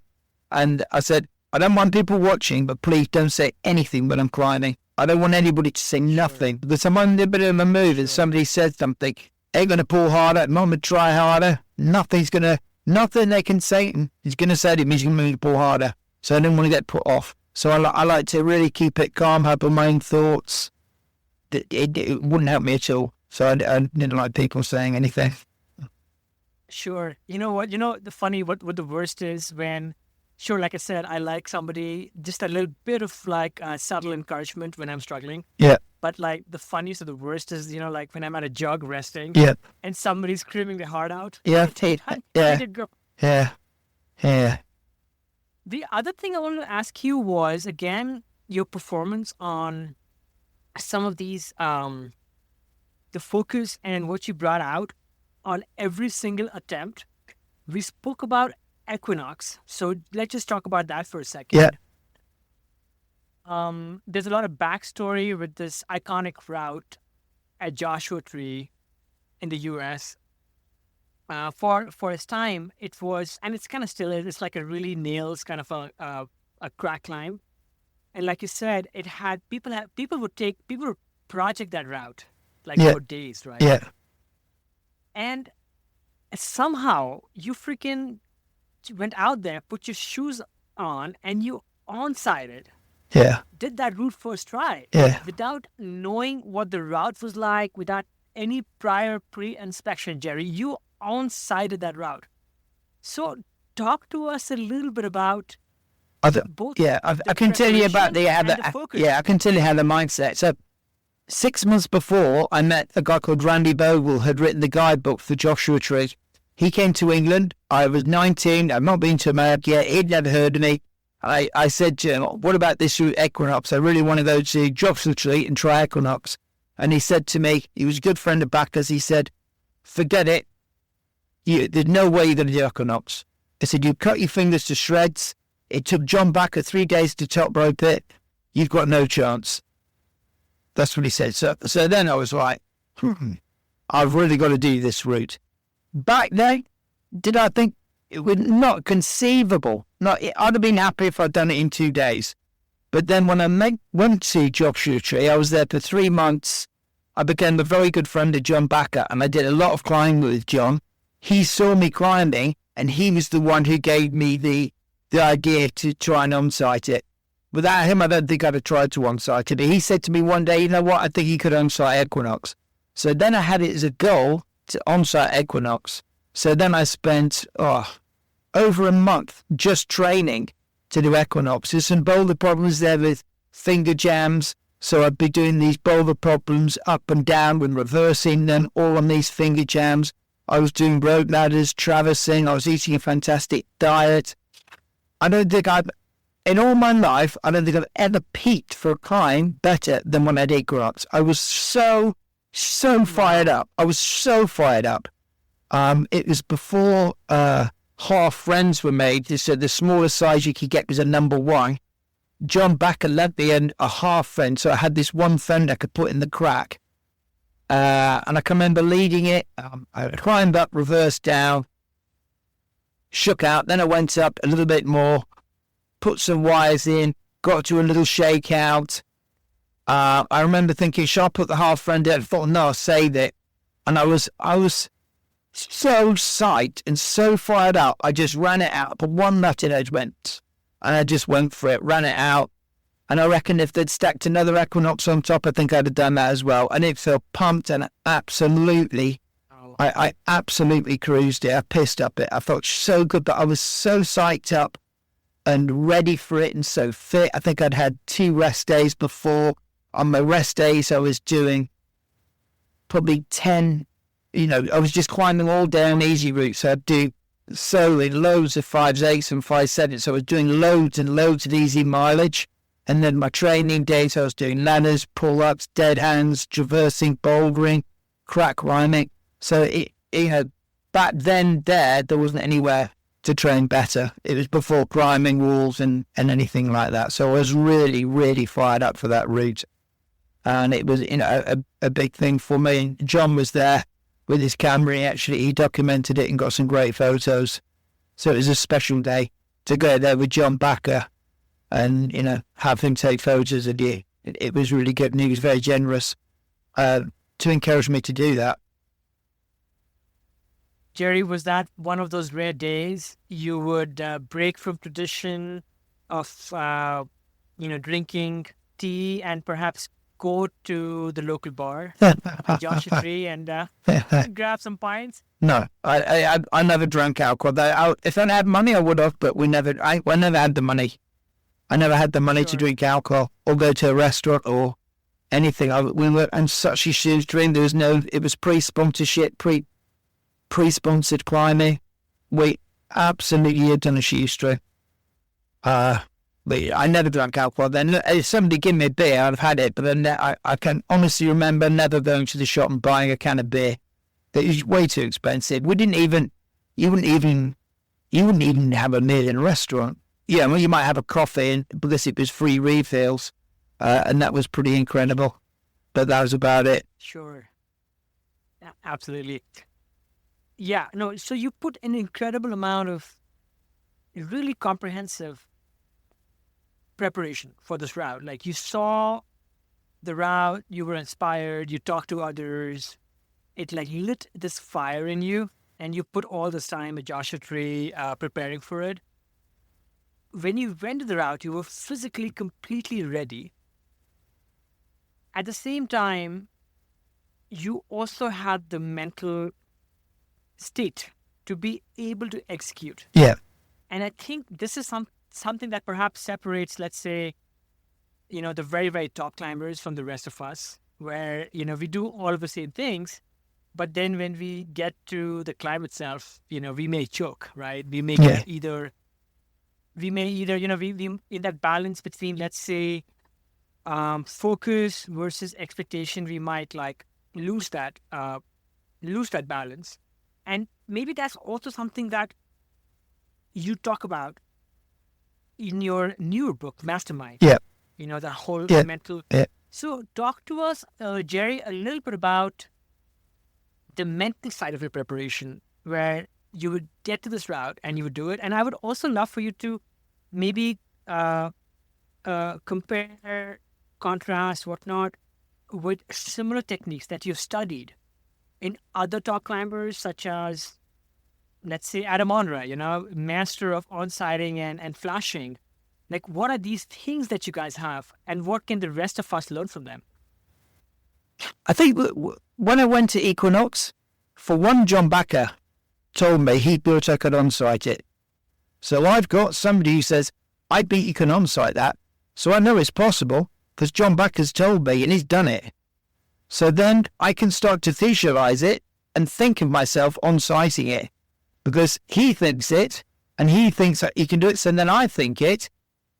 And I said, "I don't want people watching, but please don't say anything when I'm climbing. I don't want anybody to say sure, nothing, because I'm on a bit of a move and sure. somebody says something, ain't going to pull harder, I'm going to try harder. Nothing they can say is going to say to me is going to pull harder." So I didn't want to get put off. So I like to really keep it calm, have my own thoughts. It wouldn't help me at all. So I didn't like people saying anything. Sure. You know what? You know the funny what the worst is when, sure, like I said, I like somebody just a little bit of like subtle encouragement when I'm struggling. Yeah, But like the funniest or the worst is, you know, like when I'm at a jog resting yeah, and somebody's screaming their heart out. yeah, Get it done. yeah, Get it, girl. yeah, yeah. The other thing I wanted to ask you was, again, your performance on some of these, the focus and what you brought out on every single attempt. We spoke about equinox, so let's just talk about that for a second. Yeah. There's a lot of backstory with this iconic route at Joshua Tree in the U.S. For its time, it was, and it's kind of still is. It's like a really nails kind of a crack climb, and like you said, it had people would project that route like Yeah. for days, right? Yeah. And somehow you freaking went out there, put your shoes on, and you on-sighted. Yeah. Did that route first try. Yeah. Without knowing what the route was like, without any prior pre-inspection, Jerry, you on-sighted that route. So talk to us a little bit about both. Yeah, I can tell you about the focus. I can tell you how the mindset. So 6 months before, I met a guy called Randy Bogle, had written the guidebook for Joshua Tree. He came to England. I was 19. I'd not been to America yet. He'd never heard of me. I said to him, what about this route Equinox? I really want to go to Joshua Tree and try Equinox. And he said to me, he was a good friend of Backer's, he said, forget it. There's no way you're going to do Equinox. I said, you cut your fingers to shreds. It took John Backer 3 days to top rope it. You've got no chance. That's what he said. So then I was like, I've really got to do this route. Back then, did I think it was not conceivable? I'd have been happy if I'd done it in 2 days. But then when I went to Joshua Tree, I was there for 3 months. I became a very good friend of John Backer, and I did a lot of climbing with John. He saw me climbing, and he was the one who gave me the idea to try and on-sight it. Without him, I don't think I'd have tried to on-sight it. But he said to me one day, you know what, I think you could on-sight Equinox. So then I had it as a goal to on-sight Equinox. So then I spent over a month just training to do Equinox. There's some boulder problems there with finger jams. So I'd be doing these boulder problems up and down and reversing them all on these finger jams. I was doing road ladders, traversing. I was eating a fantastic diet. I don't think in all my life, I don't think I've ever peaked for a climb better than when I did Equinox. I was so fired up. I was so fired up. It was before half friends were made. So the smallest size you could get was a number 1. John Backer lent me a half friend, so I had this one friend I could put in the crack. And I can remember leading it. I climbed up, reversed down, shook out. Then I went up a little bit more, put some wires in, got to a little shakeout. I remember thinking, shall I put the half friend in? I thought, no, I'll save it. And I was so psyched and so fired up. I just ran it out. But one nutted edge went. And I just went for it, ran it out. And I reckon if they'd stacked another Equinox on top, I think I'd have done that as well. And it felt pumped and absolutely, I absolutely cruised it. I pissed up it. I felt so good, but I was so psyched up and ready for it and so fit. I think I'd had 2 rest days before. On my rest days, I was doing probably 10, I was just climbing all down easy routes. So I'd do solely loads of 5s, 8s and 5 7s. So I was doing loads and loads of easy mileage. And then my training days, I was doing ladders, pull-ups, dead hands, traversing, bouldering, crack climbing. So, back then there wasn't anywhere to train better. It was before climbing walls and anything like that. So I was really, really fired up for that route. And it was, a big thing for me. And John was there with his camera. He documented it and got some great photos. So it was a special day to go there with John Backer and, have him take photos of you. It was really good, and he was very generous to encourage me to do that. Jerry, was that one of those rare days you would break from tradition of, drinking tea and perhaps go to the local bar, Joshua Tree, and grab some pints? No, I never drank alcohol. If I had money, I would have, but I never had the money. I never had the money to drink alcohol or go to a restaurant or anything. We were in such a huge dream. It was pre-sponsorship, pre-sponsored climbing. We absolutely had done a shoestring. But I never drank alcohol then. If somebody give me a beer, I'd have had it. But then I can honestly remember never going to the shop and buying a can of beer. That is way too expensive. You wouldn't even have a meal in a restaurant. Yeah, well, you might have a coffee because it was free refills, and that was pretty incredible. But that was about it. Sure. Absolutely. Yeah, no, so you put an incredible amount of really comprehensive preparation for this route. Like, you saw the route, you were inspired, you talked to others, it like lit this fire in you, and you put all this time at Joshua Tree preparing for it. When you went to the route, you were physically completely ready. At the same time, you also had the mental state to be able to execute. Yeah. And I think this is something that perhaps separates, let's say, the very, very top climbers from the rest of us, where, we do all of the same things, but then when we get to the climb itself, we may choke, right? We may get we in that balance between, let's say, focus versus expectation, we might like lose that balance. And maybe that's also something that you talk about in your newer book, Mastermind. Yeah. The whole mental. Yeah. So talk to us, Jerry, a little bit about the mental side of your preparation, where you would get to this route and you would do it. And I would also love for you to maybe compare, contrast, whatnot, with similar techniques that you've studied in other top climbers, such as, let's say, Adam Onra, master of onsighting and flashing. Like, what are these things that you guys have, and what can the rest of us learn from them? I think when I went to Equinox, for one, John Backer told me he thought I could on-site it. So I've got somebody who says, I beat you can on-site that. So I know it's possible because John Backer's told me and he's done it. So then I can start to visualize it and think of myself on-siting it because he thinks it and he thinks that he can do it. So then I think it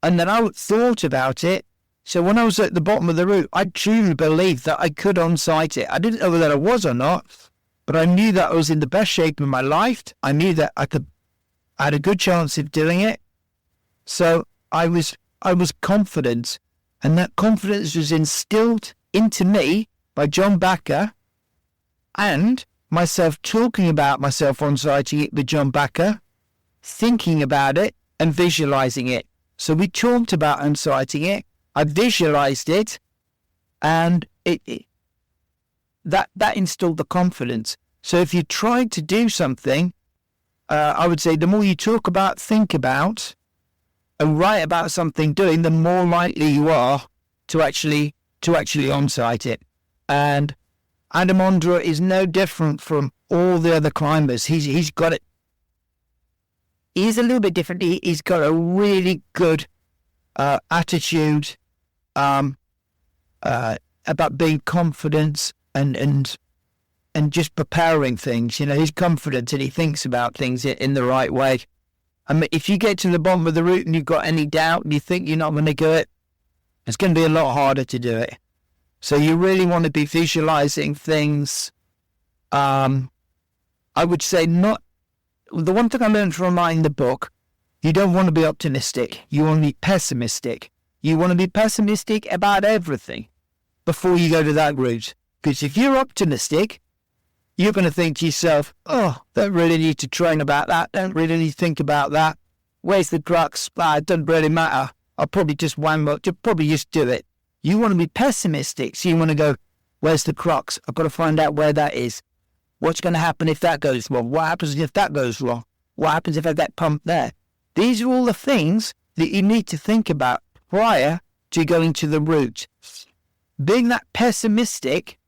and then I thought about it. So when I was at the bottom of the route, I truly believed that I could on-site it. I didn't know whether I was or not, but I knew that I was in the best shape of my life. I knew that I had a good chance of doing it. So I was confident, and that confidence was instilled into me by John Backer and myself talking about myself on-siting it with John Backer, thinking about it and visualizing it. So we talked about on-siting it. I visualized it, and that instilled the confidence. So if you try to do something, I would say the more you talk about, think about, and write about something doing, the more likely you are to actually on-site it. And Adam Ondra is no different from all the other climbers. He's got it. He's a little bit different. He's got a really good attitude about being confident and just preparing things. He's confident and he thinks about things in the right way. I mean, if you get to the bottom of the route and you've got any doubt and you think you're not going to do it, it's going to be a lot harder to do it. So you really want to be visualizing things. I would say not. The one thing I learned from writing the book, you don't want to be optimistic. You want to be pessimistic. You want to be pessimistic about everything before you go to that route. Because if you're optimistic, you're going to think to yourself, oh, don't really need to train about that. Don't really need to think about that. Where's the crux? It doesn't really matter. I'll probably just probably just do it. You want to be pessimistic. So you want to go, where's the crux? I've got to find out where that is. What's going to happen if that goes wrong? What happens if that goes wrong? What happens if I get pumped there? These are all the things that you need to think about prior to going to the route. Being that pessimistic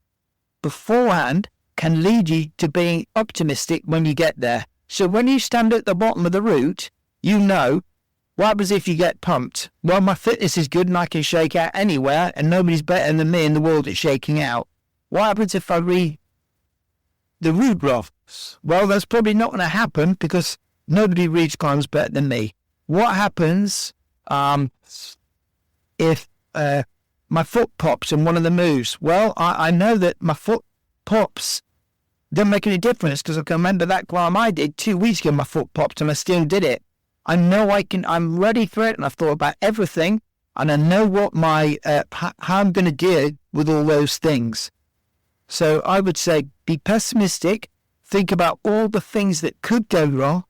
beforehand can lead you to being optimistic when you get there. So when you stand at the bottom of the route, you know, what happens if you get pumped? Well, my fitness is good and I can shake out anywhere and nobody's better than me in the world at shaking out. What happens if I read the route wrong? Well, that's probably not going to happen because nobody reads climbs better than me. What happens If my foot pops in one of the moves, well, I know that my foot pops doesn't make any difference because I can remember that climb I did 2 weeks ago, my foot popped and I still did it. I know I'm ready for it, and I've thought about everything, and I know what how I'm going to deal with all those things. So I would say be pessimistic, think about all the things that could go wrong,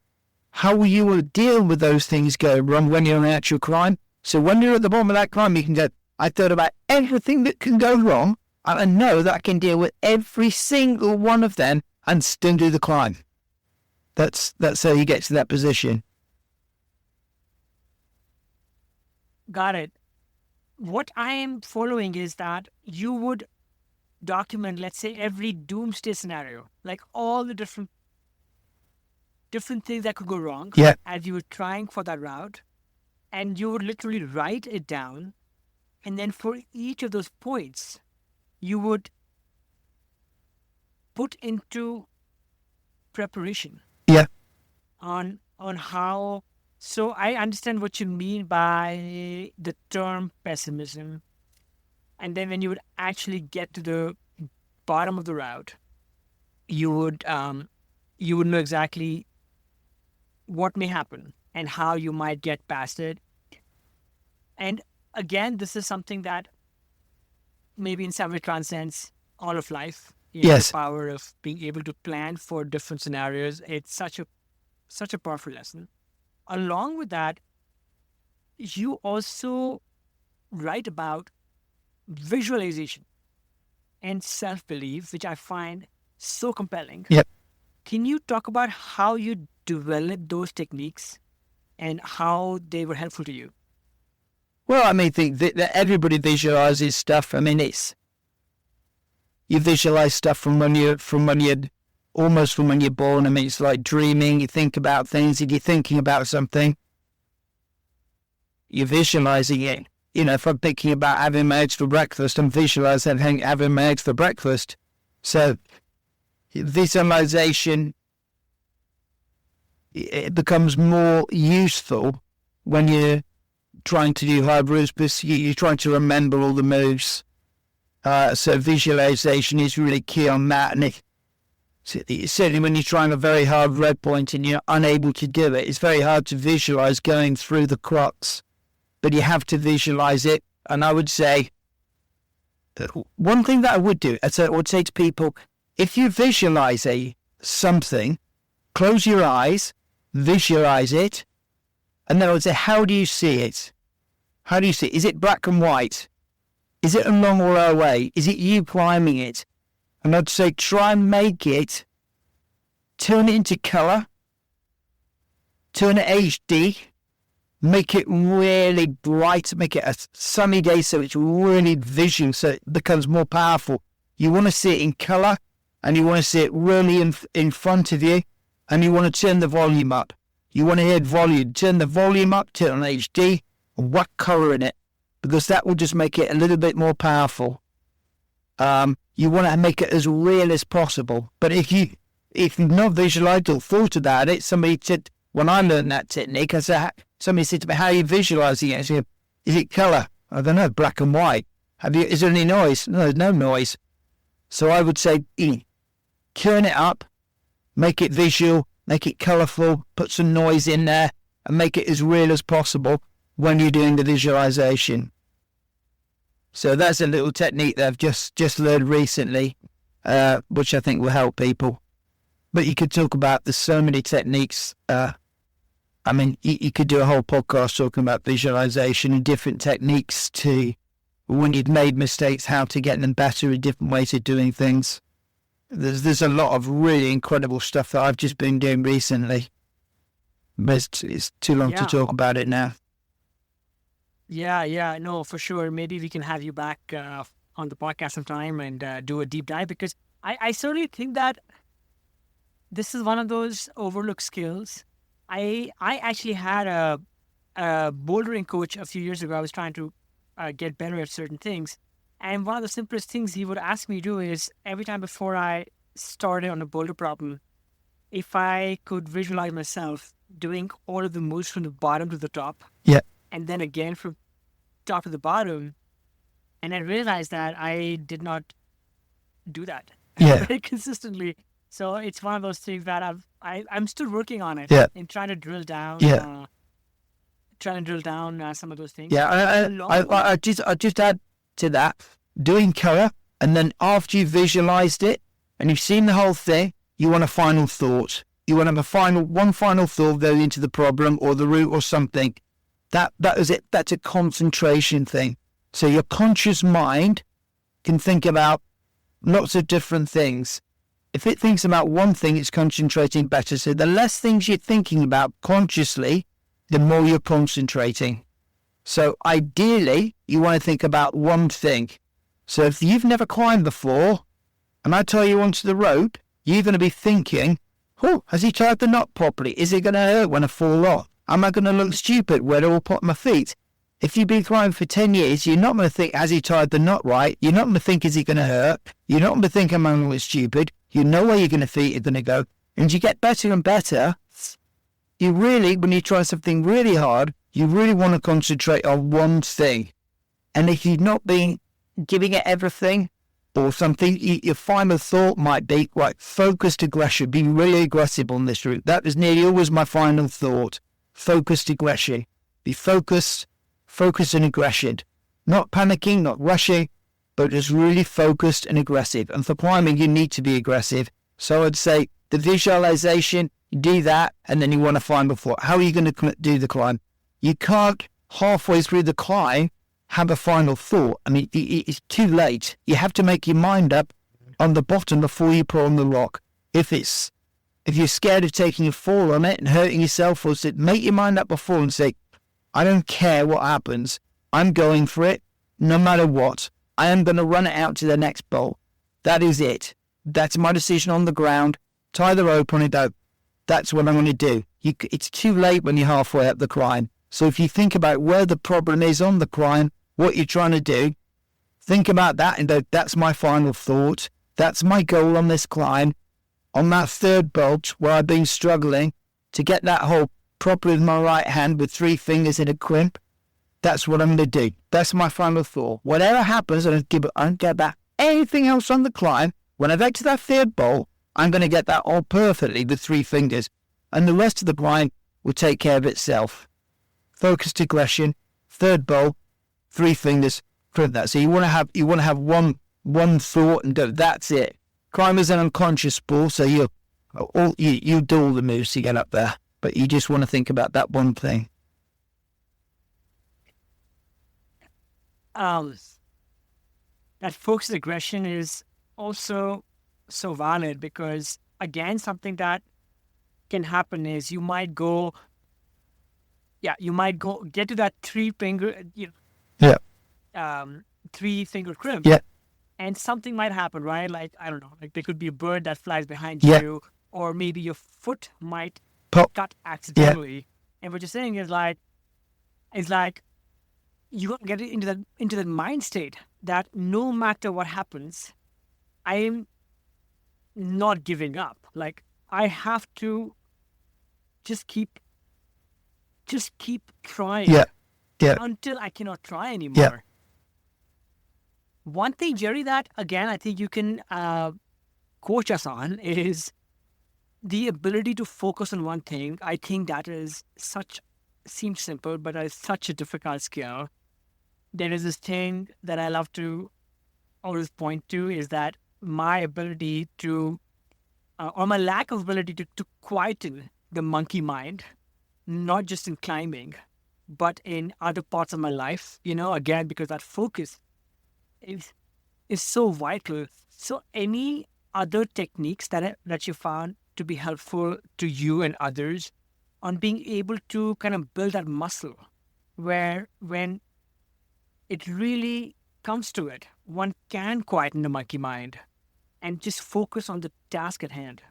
how you will deal with those things going wrong when you're on an actual climb. So when you're at the bottom of that climb, you can go, I thought about everything that can go wrong, and I know that I can deal with every single one of them and still do the climb. That's how you get to that position. Got it. What I am following is that you would document, let's say, every doomsday scenario, like all the different things that could go wrong Yeah. as you were trying for that route, and you would literally write it down, and then for each of those points, you would put into preparation Yeah. on how. So I understand what you mean by the term pessimism, and then when you would actually get to the bottom of the route, you would know exactly what may happen and how you might get past it. And again, this is something that maybe in some way transcends all of life. Yes. The power of being able to plan for different scenarios. It's such a powerful lesson. Along with that, you also write about visualization and self-belief, which I find so compelling. Yep. Can you talk about how you developed those techniques and how they were helpful to you? Well, I mean, think that everybody visualizes stuff. I mean, you visualize stuff from when you're born. I mean, it's like dreaming. You think about things. If you're thinking about something, you're visualizing it. You know, if I'm thinking about having my eggs for breakfast, I'm visualizing having my eggs for breakfast. So visualization, it becomes more useful when you're trying to do hard routes, but you're trying to remember all the moves. So visualization is really key on that. And certainly when you're trying a very hard red point and you're unable to do it, it's very hard to visualize going through the crux. But you have to visualize it. And I would say, one thing that I would do, I would say to people, if you visualize something, close your eyes, visualize it, and then I would say, how do you see it? How do you see it? Is it black and white? Is it a long or a way? Is it you climbing it? And I'd say, try and make it, turn it into colour, turn it HD, make it really bright, make it a sunny day so it's really visual, so it becomes more powerful. You want to see it in colour, and you want to see it really in front of you, and you want to turn the volume up. You want to hear volume, turn the volume up, turn on HD, and whack colour in it, because that will just make it a little bit more powerful. You want to make it as real as possible. But if you've not visualised or thought about it, somebody said, when I learned that technique, somebody said to me, how are you visualising it? I said, is it colour? I don't know, black and white. Is there any noise? No, there's no noise. So I would say, turn it up, make it visual, make it colourful, put some noise in there, and make it as real as possible when you're doing the visualisation. So that's a little technique that I've just learned recently, which I think will help people. But you could talk about, there's so many techniques. I mean, you could do a whole podcast talking about visualization and different techniques to, when you've made mistakes, how to get them better, and different ways of doing things. There's a lot of really incredible stuff that I've just been doing recently. But it's too long to talk about it now. Yeah, no, for sure. Maybe we can have you back on the podcast sometime and do a deep dive, because I certainly think that this is one of those overlooked skills. I actually had a bouldering coach a few years ago. I was trying to get better at certain things. And one of the simplest things he would ask me to do is, every time before I started on a boulder problem, if I could visualize myself doing all of the moves from the bottom to the top. Yeah. and then again from top to the bottom. And I realized that I did not do that Yeah. very consistently. So it's one of those things that I'm still working on it Yeah. and trying to drill down. Yeah. Some of those things. Yeah, I just add to that, doing colour, and then after you've visualised it and you've seen the whole thing, you want a final thought. You want to have one final thought going into the problem or the root or something. That is it. That's a concentration thing. So your conscious mind can think about lots of different things. If it thinks about one thing, it's concentrating better. So the less things you're thinking about consciously, the more you're concentrating. So ideally, you want to think about one thing. So if you've never climbed before, and I tie you onto the rope, you're going to be thinking, oh, has he tied the knot properly? Is it going to hurt when I fall off? Am I going to look stupid? Where do I put my feet? If you've been climbing for 10 years, you're not going to think, has he tied the knot right? You're not going to think, is he going to hurt? You're not going to think, am I going to look stupid? You know where your feet are going to go. And you get better and better. You really, when you try something really hard, you really want to concentrate on one thing. And if you've not been giving it everything or something, your final thought might be, right, focused aggression, be really aggressive on this route. That is nearly always my final thought. Focused aggression. Be focused and aggression. Not panicking, not rushing, but just really focused and aggressive. And for climbing, you need to be aggressive. So I'd say the visualization, you do that, and then you want to find the thought. How are you going to do the climb? You can't halfway through the climb have a final thought. I mean, it's too late. You have to make your mind up on the bottom before you put on the rock. If you're scared of taking a fall on it and hurting yourself, or make your mind up before and say, I don't care what happens. I'm going for it, no matter what. I am going to run it out to the next bolt. That is it. That's my decision on the ground. Tie the rope on it out. That's what I'm going to do. It's too late when you're halfway up the climb. So if you think about where the problem is on the climb, what you're trying to do, think about that and go, that's my final thought. That's my goal on this climb. On that third bolt where I've been struggling to get that hold properly with my right hand with 3 fingers in a crimp, that's what I'm going to do. That's my final thought. Whatever happens, I don't get that. Anything else on the climb, when I get to that third bolt, I'm going to get that all perfectly with 3 fingers. And the rest of the climb will take care of itself. Focused aggression, third bolt, 3 fingers, crimp that. So you want to have one thought and go, that's it. Climbers an unconscious sport, so you do all the moves to get up there. But you just want to think about that one thing. That focused aggression is also so valid because, again, something that can happen is you might go get to that 3 finger, 3 finger crimp. Yeah. And something might happen, right? Like, I don't know, like there could be a bird that flies behind Yeah. you, or maybe your foot might Pop. cut accidentally. Yeah. And what you're saying is like you got to get into that mind state that no matter what happens, I am not giving up. Like I have to just keep trying. Yeah. Yeah. Until I cannot try anymore. Yeah. One thing, Jerry, that again I think you can coach us on is the ability to focus on one thing. I think that seems simple, but it's such a difficult skill. There is this thing that I love to always point to is that my ability to, or my lack of ability to quieten the monkey mind, not just in climbing, but in other parts of my life, again, because that focus is so vital. So any other techniques that you found to be helpful to you and others on being able to kind of build that muscle where when it really comes to it, one can quieten the monkey mind and just focus on the task at hand?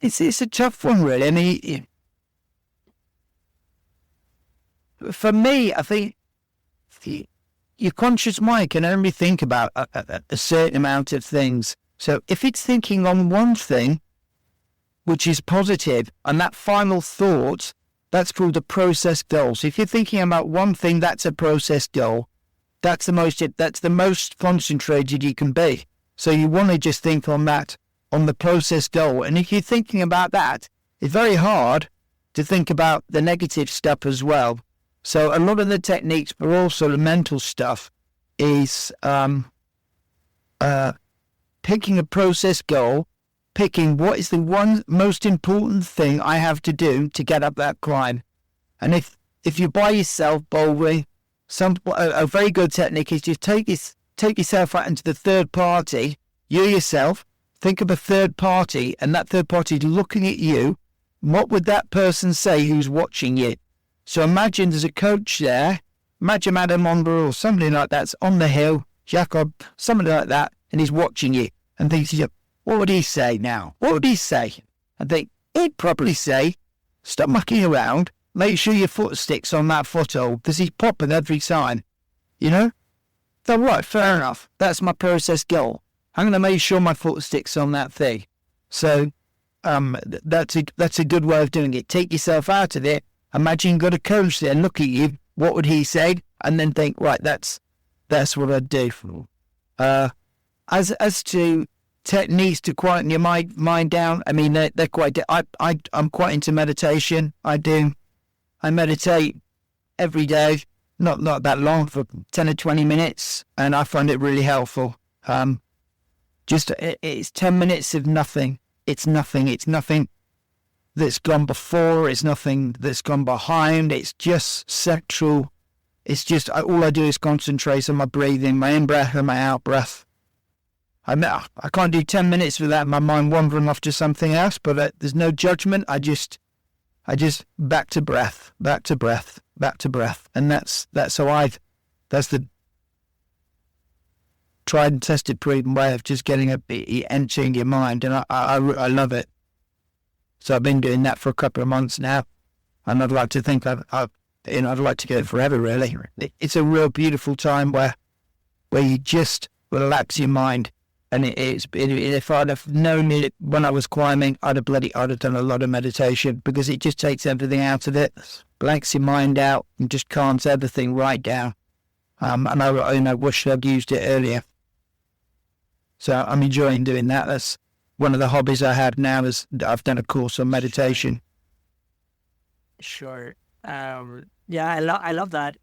It's a tough one, really. I mean, for me, I think your conscious mind can only think about a certain amount of things. So if it's thinking on one thing, which is positive, and that final thought, that's called a process goal. So if you're thinking about one thing, that's a process goal. That's the most concentrated you can be. So you want to just think on that, on the process goal. And if you're thinking about that, it's very hard to think about the negative stuff as well. So a lot of the techniques, but also the mental stuff, is picking a process goal, picking what is the one most important thing I have to do to get up that climb. And if you're by yourself bouldering, a very good technique is just take yourself out into the third party, you yourself, think of a third party, and that third party is looking at you. What would that person say who's watching you? So imagine there's a coach there, imagine Adam Monber or somebody like that's on the hill, Jacob, somebody like that, and he's watching you and thinks, what would he say now? What would he say? I think he'd probably say, stop mucking around, make sure your foot sticks on that foothold, because he's popping every time, So right, fair enough. That's my process goal. I'm going to make sure my foot sticks on that thing. So that's a good way of doing it. Take yourself out of it. Imagine you've got a coach there, look at you. What would he say? And then think, right, that's what I'd do. As to techniques to quieten your mind down, I mean, they're quite. I'm quite into meditation. I meditate every day, not that long, for 10 or 20 minutes, and I find it really helpful. It's 10 minutes of nothing. It's nothing that's gone before. It's nothing that's gone behind. It's just central. It's just all I do is concentrate on my breathing, my in-breath and my out-breath. I can't do 10 minutes without my mind wandering off to something else, but there's no judgment. I just back to breath, back to breath, back to breath. And that's the tried and tested proven way of just emptying your mind. And I love it. So I've been doing that for a couple of months now. And I'd like to think I'd like to do it forever, really. It's a real beautiful time where you just relax your mind. And if I'd have known it when I was climbing, I'd have done a lot of meditation, because it just takes everything out of it, blanks your mind out, and just calms everything right down. And I wish I'd used it earlier. So I'm enjoying doing that. That's one of the hobbies I have now, is I've done a course on meditation. Sure. Yeah, I love that.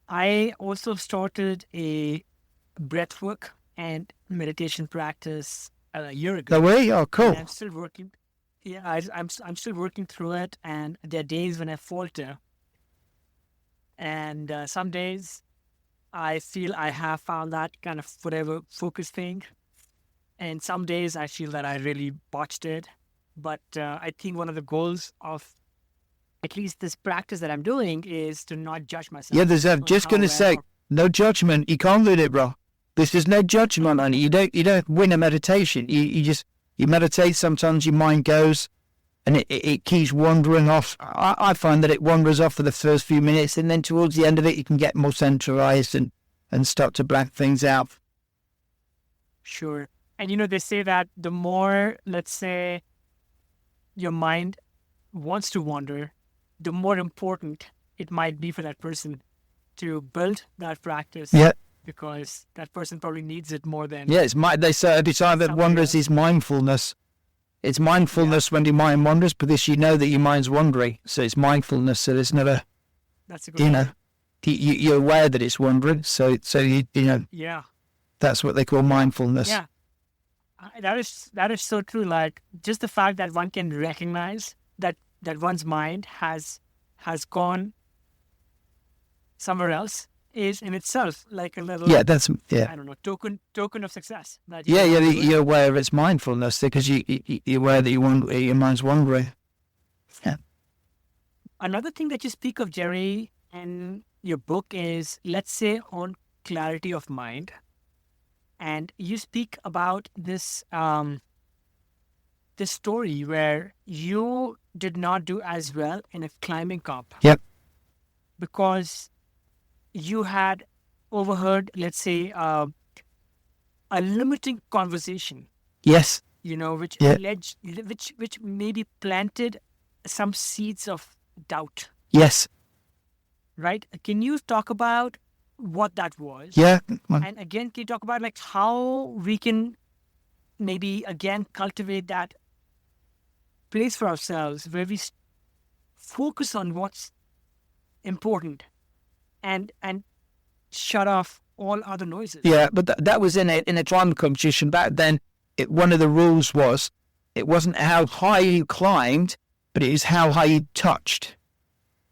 I also started a breathwork and meditation practice a year ago. The way? Oh, cool. And I'm still working. Yeah, I'm still working through it, and there are days when I falter. And some days I feel I have found that kind of forever focus thing. And some days I feel that I really botched it. But I think one of the goals of at least this practice that I'm doing is to not judge myself. Yeah, I'm just going to say, no judgment. You can't do it, bro. There's no judgment on it. You don't win a meditation. You meditate. Sometimes your mind goes and it keeps wandering off. I find that it wanders off for the first few minutes, and then towards the end of it, you can get more centralized and start to blank things out. Sure. And they say that the more, let's say, your mind wants to wander, the more important it might be for that person to build that practice. Yeah. Because that person probably needs it more than... Yeah, they say every time that wanders is mindfulness. It's mindfulness when your mind wanders, because you know that your mind's wandering. So it's mindfulness. So there's never... That's a good point. You're aware that it's wandering. So Yeah. That's what they call mindfulness. Yeah. That is so true. Like, just the fact that one can recognize that one's mind has gone somewhere else is in itself like a little, I don't know, token of success. You're aware of its mindfulness, because you're aware that your mind's wandering. Yeah. Another thing that you speak of, Jerry, in your book is, let's say, on clarity of mind. And you speak about this this story where you did not do as well in a climbing comp. Yep. Because you had overheard, let's say, a limiting conversation. Yes. which Yeah. alleged, which maybe planted some seeds of doubt, Yes. right? Can you talk about what that was? Yeah. And again, can you talk about like how we can maybe again cultivate that place for ourselves where we focus on what's important and shut off all other noises? Yeah, but that was in a climb competition back then. One of the rules was it wasn't how high you climbed, but it is how high you touched.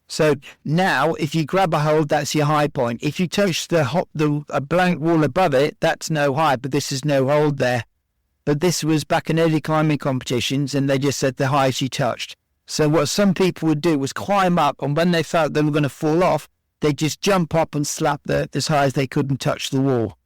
So now, if you grab a hold, that's your high point. If you touch a blank wall above it, that's no high, but this is no hold there. But this was back in early climbing competitions, and they just said the highest you touched. So what some people would do was climb up, and when they felt they were going to fall off, they'd just jump up and slap as high as they could and touch the wall.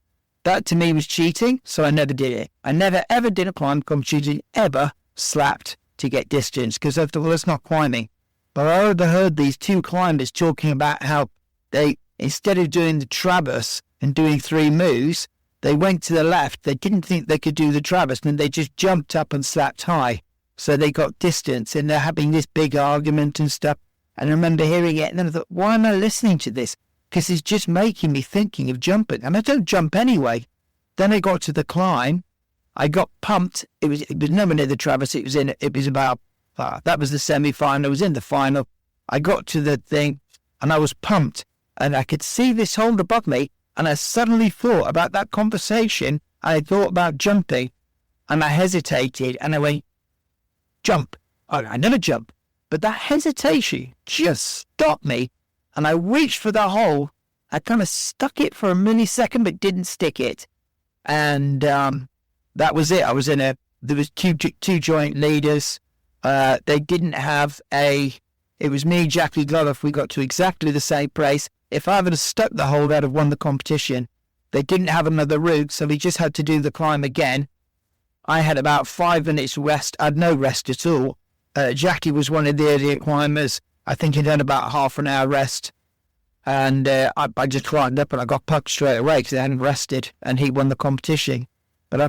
That to me was cheating, so I never did it. I never ever did a climb competition, ever slapped to get distance, because I thought, well, that's not climbing. But I overheard these two climbers talking about how they, instead of doing the traverse and doing 3 moves, they went to the left. They didn't think they could do the traverse, and they just jumped up and slapped high. So they got distance, and they're having this big argument and stuff. And I remember hearing it, and then I thought, why am I listening to this? Because it's just making me thinking of jumping. And I don't jump anyway. Then I got to the climb. I got pumped. It was nowhere near the traverse. It was about, that was the semi-final. I was in the final. I got to the thing, and I was pumped. And I could see this hold above me. And I suddenly thought about that conversation. I thought about jumping. And I hesitated. And I went, jump. Oh, I never jump. But that hesitation just stopped me. And I reached for the hole. I kind of stuck it for a millisecond, but didn't stick it. And that was it. There was two joint leaders. They didn't have it was me, Jackie Glover. We got to exactly the same place. If I had stuck the hold, I'd have won the competition. They didn't have another route, so we just had to do the climb again. I had about 5 minutes rest. I had no rest at all. Jackie was one of the earlier climbers. I think he'd had about half an hour rest. And I just climbed up and I got pucked straight away because I hadn't rested, and he won the competition. But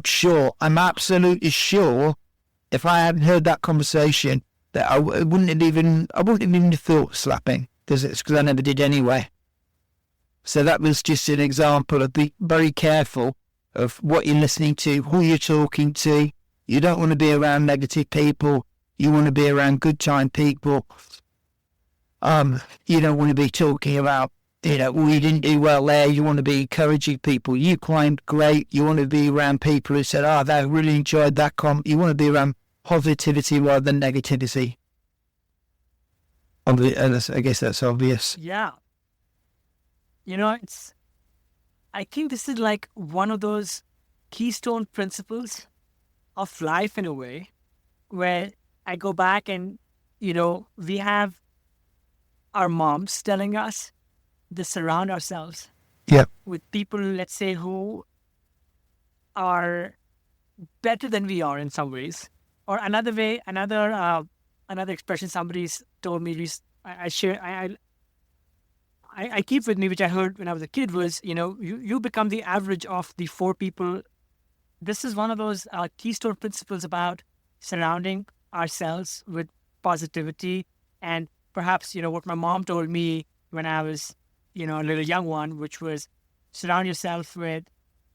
I'm absolutely sure, if I hadn't heard that conversation, that I wouldn't have even thought slapping, because I never did anyway. So that was just an example of being very careful of what you're listening to, who you're talking to. You don't want to be around negative people. You want to be around good time people. You don't want to be talking about, we didn't do well there. You want to be encouraging people. You climbed great. You want to be around people who said, they really enjoyed that comp. You want to be around positivity rather than negativity. I guess that's obvious. Yeah. I think this is like one of those keystone principles of life in a way, where I go back and, we have our moms telling us to surround ourselves with people, let's say, who are better than we are in some ways. Or another way, another expression somebody's told me, I keep with me, which I heard when I was a kid, was, you become the average of the 4 people. This is one of those keystone principles about surrounding ourselves with positivity. And perhaps, what my mom told me when I was, a little young one, which was surround yourself with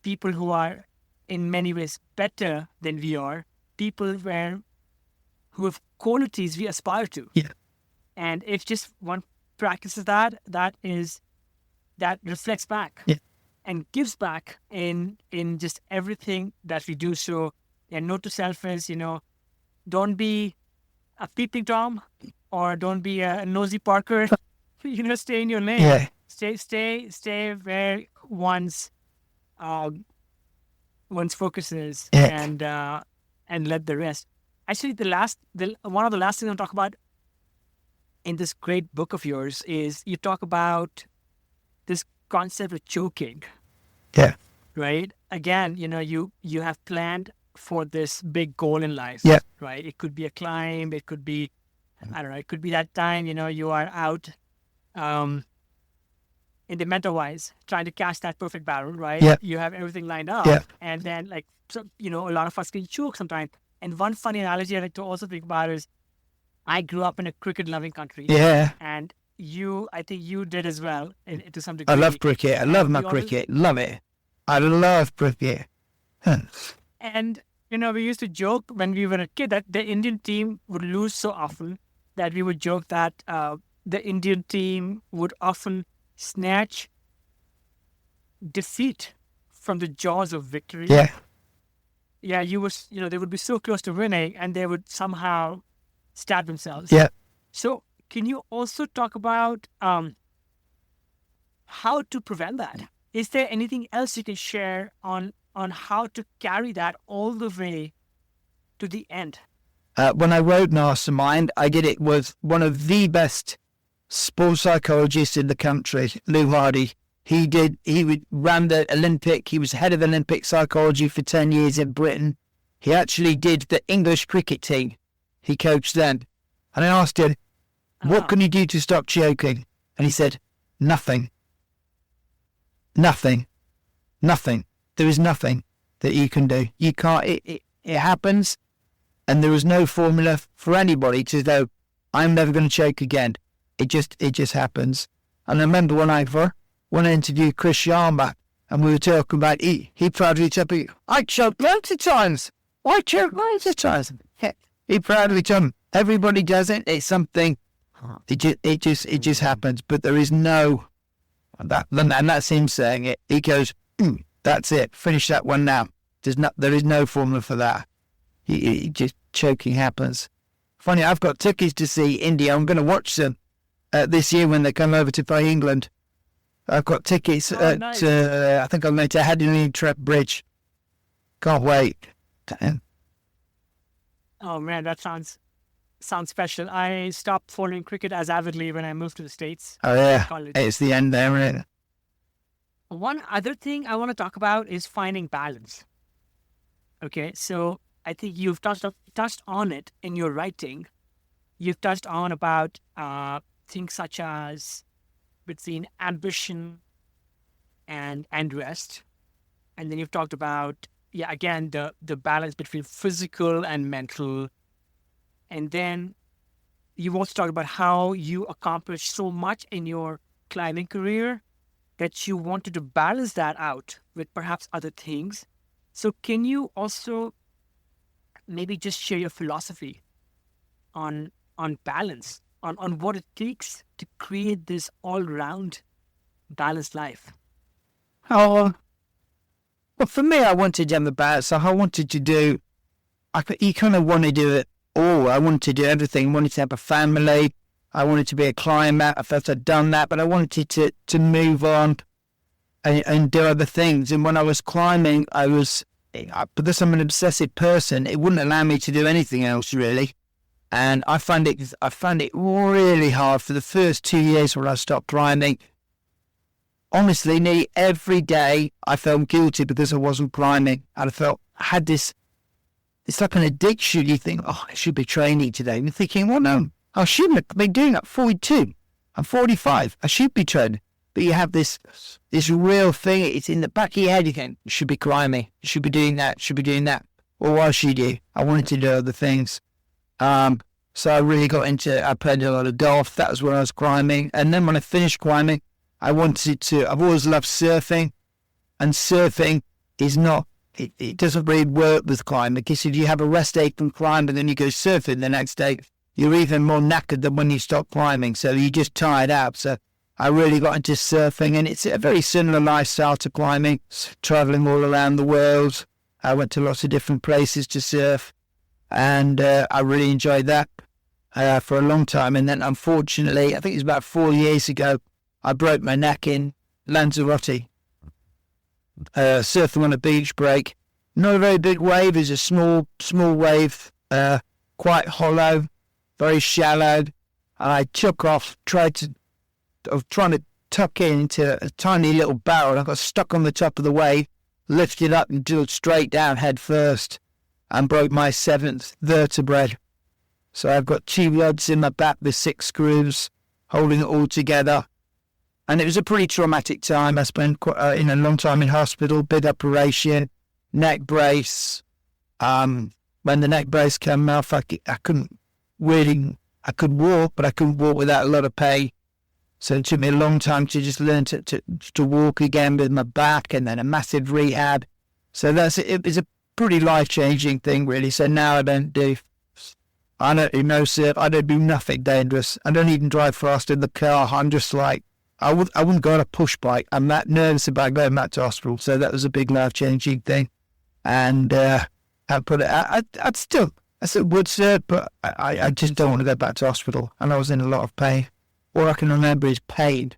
people who are in many ways better than we are, people who have qualities we aspire to. Yeah. And if just one practices that reflects back and gives back in just everything that we do. So, note to self is, don't be a peeping Tom, or don't be a nosy Parker. Stay in your lane. Yeah. Stay where one's focus is, and let the rest. Actually, one of the last things I'll talk about in this great book of yours is you talk about this concept of choking. Yeah. Right? Again, you have planned for this big goal in life. Yeah. Right? It could be a climb. It could be, I don't know, it could be that time, you are out in the meta-wise trying to catch that perfect barrel, right? Yeah. You have everything lined up. Yeah. And then, a lot of us can choke sometimes. And one funny analogy I like to also think about is I grew up in a cricket-loving country. Yeah. And I think you did as well, to some I degree. love cricket. I love And my we always- cricket. Love it. I love cricket. Huh. And, we used to joke when we were a kid that the Indian team would lose so often that we would joke that the Indian team would often snatch defeat from the jaws of victory. Yeah. Yeah, they would be so close to winning and they would somehow stab themselves. Yeah. So can you also talk about how to prevent that? Is there anything else you can share on how to carry that all the way to the end? When I wrote Mastermind, I did it with one of the best sports psychologists in the country, Lou Hardy. He ran the Olympic. He was head of Olympic psychology for 10 years in Britain. He actually did the English cricket team. He coached them. And I asked him, what can you do to stop choking? And he said, nothing. Nothing. Nothing. There is nothing that you can do. You can't, it happens. And there is no formula for anybody to go, I'm never going to choke again. It just happens. And I remember when I interviewed Chris Sharma, and we were talking about, he proudly told me, I choked loads of times. I choked loads of times. He proudly told me, everybody does it. It's something, it just happens. But there is no, and that's him saying it. He goes, that's it. Finish that one now. There is no formula for that. Just choking happens. Funny, I've got tickets to see India. I'm going to watch them this year when they come over to play England. I've got tickets nice. I think I'm going to Headingley Trap Bridge. Can't wait. Oh man, that sounds special. I stopped following cricket as avidly when I moved to the States. Oh yeah, College. it's the end there, isn't it? One other thing I want to talk about is finding balance. Okay, so I think you've touched on it in your writing. You've touched on about things such as between ambition and rest. And then you've talked about, again, the balance between physical and mental. And then you've also talked about how you accomplished so much in your climbing career that you wanted to balance that out with perhaps other things. So can you also maybe just share your philosophy on balance, on what it takes to create this all-round balanced life? Oh, well, for me, I wanted to have the balance. So I wanted to do, you kind of want to do it all. I wanted to do everything. I wanted to have a family. I wanted to be a climber. I felt I'd done that, but I wanted to move on and do other things. And when I was climbing, because I'm an obsessive person, it wouldn't allow me to do anything else really. And I found it really hard for the first 2 years when I stopped climbing. Honestly, nearly every day I felt guilty because I wasn't climbing. And I had this, it's like an addiction. You think, I should be training today. And you're thinking, well, no, I shouldn't have been doing that. 42, I'm 45, I should be training. But you have this real thing, it's in the back of your head, you think, you should be climbing, you should be doing that, Well, why should you? I wanted to do other things. So I really got I played a lot of golf, that was when I was climbing. And then when I finished climbing, I've always loved surfing. And surfing is not, it doesn't really work with climbing, because if you have a rest day from climbing, then you go surfing the next day, you're even more knackered than when you stop climbing. So you're just tired out. So I really got into surfing, and it's a very similar lifestyle to climbing, traveling all around the world. I went to lots of different places to surf, and I really enjoyed that for a long time. And then unfortunately, I think it was about 4 years ago, I broke my neck in Lanzarote, surfing on a beach break. Not a very big wave, it's a small wave, quite hollow, very shallow. I took off, trying to tuck into a tiny little barrel. I got stuck on the top of the wave, lifted up and drilled straight down head first, and broke my 7th vertebrae. So I've got 2 rods in my back with 6 screws holding it all together. And it was a pretty traumatic time. I spent quite a long time in hospital, big operation, neck brace. When when the neck brace came off, I couldn't really, I could walk, but I couldn't walk without a lot of pain. So it took me a long time to just learn to walk again with my back, and then a massive rehab. So it was a pretty life-changing thing, really. So now I don't do surf. I don't do nothing dangerous. I don't even drive fast in the car. I'm just like, I wouldn't go on a push bike. I'm that nervous about going back to hospital. So that was a big life-changing thing. And I still would surf, but I just don't want to go back to hospital. And I was in a lot of pain. All I can remember is pain.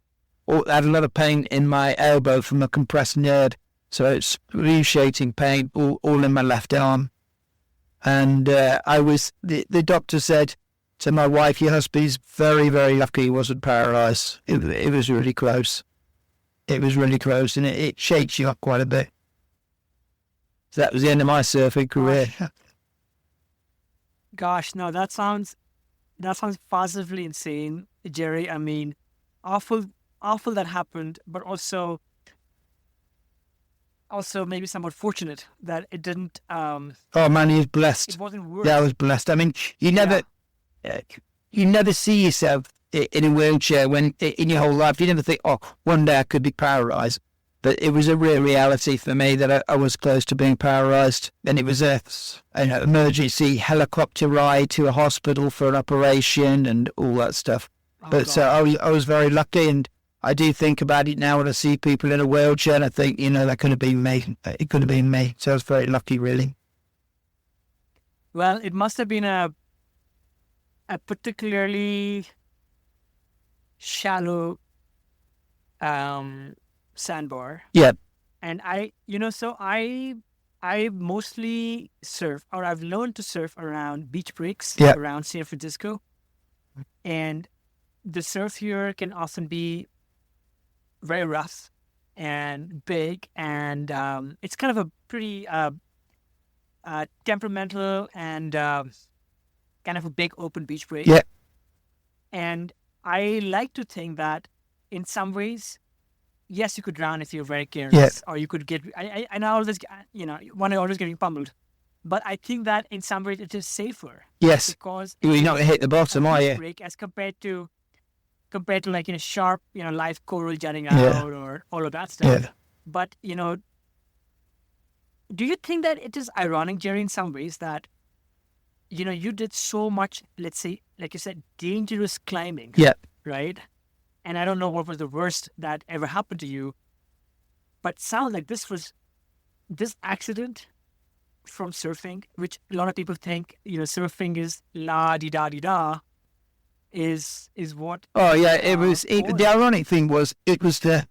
I had a lot of pain in my elbow from a compressed nerve. So it's excruciating pain all in my left arm. And the doctor said to my wife, your husband's very, very lucky he wasn't paralysed. It was really close. It was really close, and it shakes you up quite a bit. So that was the end of my surfing career. Gosh, no, that sounds positively insane, Jerry. I mean, awful that happened, but also maybe somewhat fortunate that it didn't. Oh man, he was blessed. It wasn't worse. Yeah, I was blessed. I mean, you never see yourself in a wheelchair when in your whole life. You never think, oh, one day I could be paralysed. But it was a real reality for me that I was close to being paralysed, and it was an emergency helicopter ride to a hospital for an operation and all that stuff. So I was very lucky, and I do think about it now when I see people in a wheelchair, and I think, that could have been me. It could have been me. So I was very lucky, really. Well, it must have been a particularly shallow sandbar. Yeah. And I mostly surf, or I've learned to surf around beach breaks around San Francisco. And the surf here can often be very rough and big, and it's kind of a pretty temperamental and kind of a big open beach break. Yeah. And I like to think that in some ways, yes, you could drown if you're very careless, or you could get. I know all this, one is always getting pummeled, but I think that in some ways it is safer. Yes, because you're not going to hit the bottom, are you? Break as compared to like sharp, live coral jutting out or all of that stuff. Yeah. But do you think that it is ironic, Jerry, in some ways that you did so much, let's say, like you said, dangerous climbing. Yeah. Right. And I don't know what was the worst that ever happened to you, but sounds like this accident from surfing, which a lot of people think, surfing is la-di-da-di-da, is what... Oh, yeah, the ironic thing was, it was the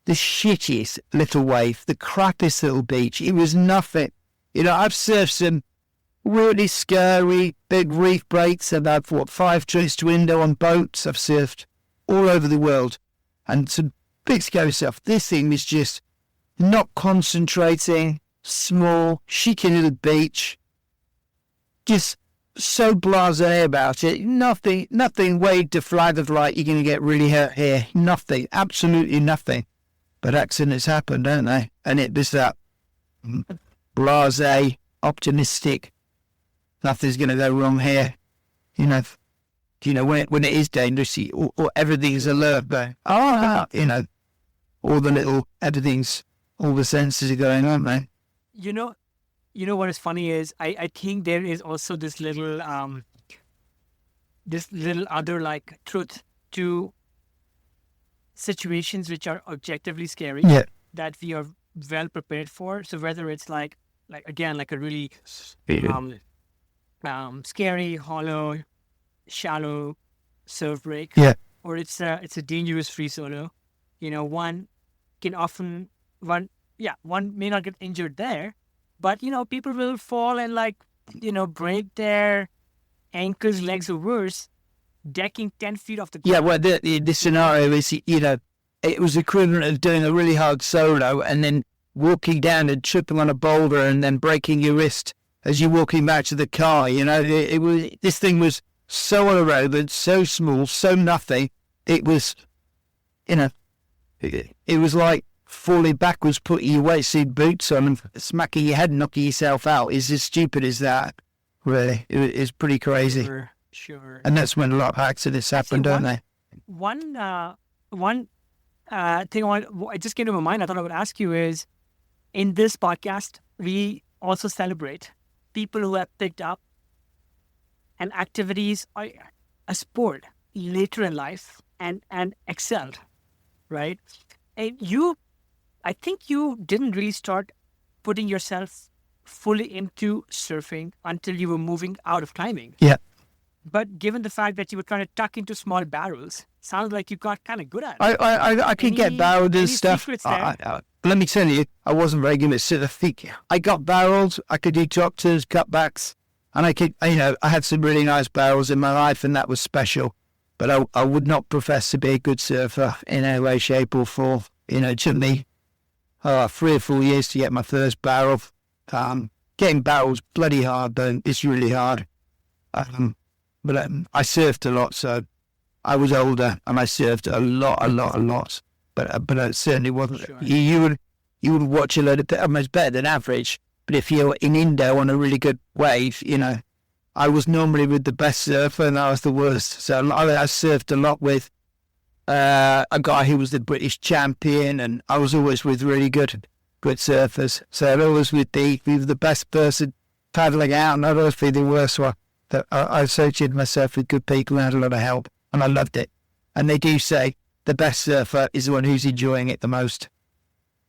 shittiest little wave, the crappiest little beach. It was nothing. I've surfed some really scary big reef breaks, and I've 5 trips to window on boats. I've surfed all over the world, and some big scary stuff. This thing was just not concentrating, small, chic into the beach, just so blasé about it. Nothing waved a flag of like, you're going to get really hurt here. Nothing, absolutely nothing. But accidents happen, don't they? And it was that blasé, optimistic, nothing's going to go wrong here. When it is dangerous, or everything's alert, though. All the little everything's, all the senses are going on, man. You know what is funny is I think there is also this little other like truth to situations which are objectively scary that we are well prepared for. So whether it's like again like a really scary, hollow, shallow surf break, or it's a dangerous free solo, one may not get injured there, but people will fall and break their ankles, legs, or worse, decking 10 feet off the ground. Yeah, well, the scenario is, it was equivalent of doing a really hard solo and then walking down and tripping on a boulder and then breaking your wrist as you're walking back to the car. This thing was so unerodible, so small, so nothing. It was, it was like falling backwards, putting your wetsuit boots on and smacking your head and knocking yourself out. It's as stupid as that. really. It's pretty crazy. Sure. And that's when a lot of accidents happen, don't they? One thing I just came to my mind, I thought I would ask you is, in this podcast, we also celebrate people who have picked up an activities or a sport later in life and excelled, right? And I think you didn't really start putting yourself fully into surfing until you were moving out of climbing. Yeah. But given the fact that you were trying to tuck into small barrels, sounds like you got kind of good at it. I could get barreled and stuff. Secrets there? Let me tell you, I wasn't very good at surfing. I got barrels, I could do doctors, cutbacks, and I could, I had some really nice barrels in my life, and that was special. But I would not profess to be a good surfer in any way, shape, or form. It took me 3 or 4 years to get my first barrel. Getting barrels bloody hard, though. It's really hard. But I surfed a lot, so I was older and I surfed a lot. But I certainly wasn't. Sure. You would watch a load of almost better than average. But if you're in Indo on a really good wave, I was normally with the best surfer and I was the worst. So I surfed a lot with a guy who was the British champion, and I was always with really good surfers. So I'd always be the best person paddling out, and I'd always be the worst one. I associated myself with good people and had a lot of help, and I loved it. And they do say the best surfer is the one who's enjoying it the most.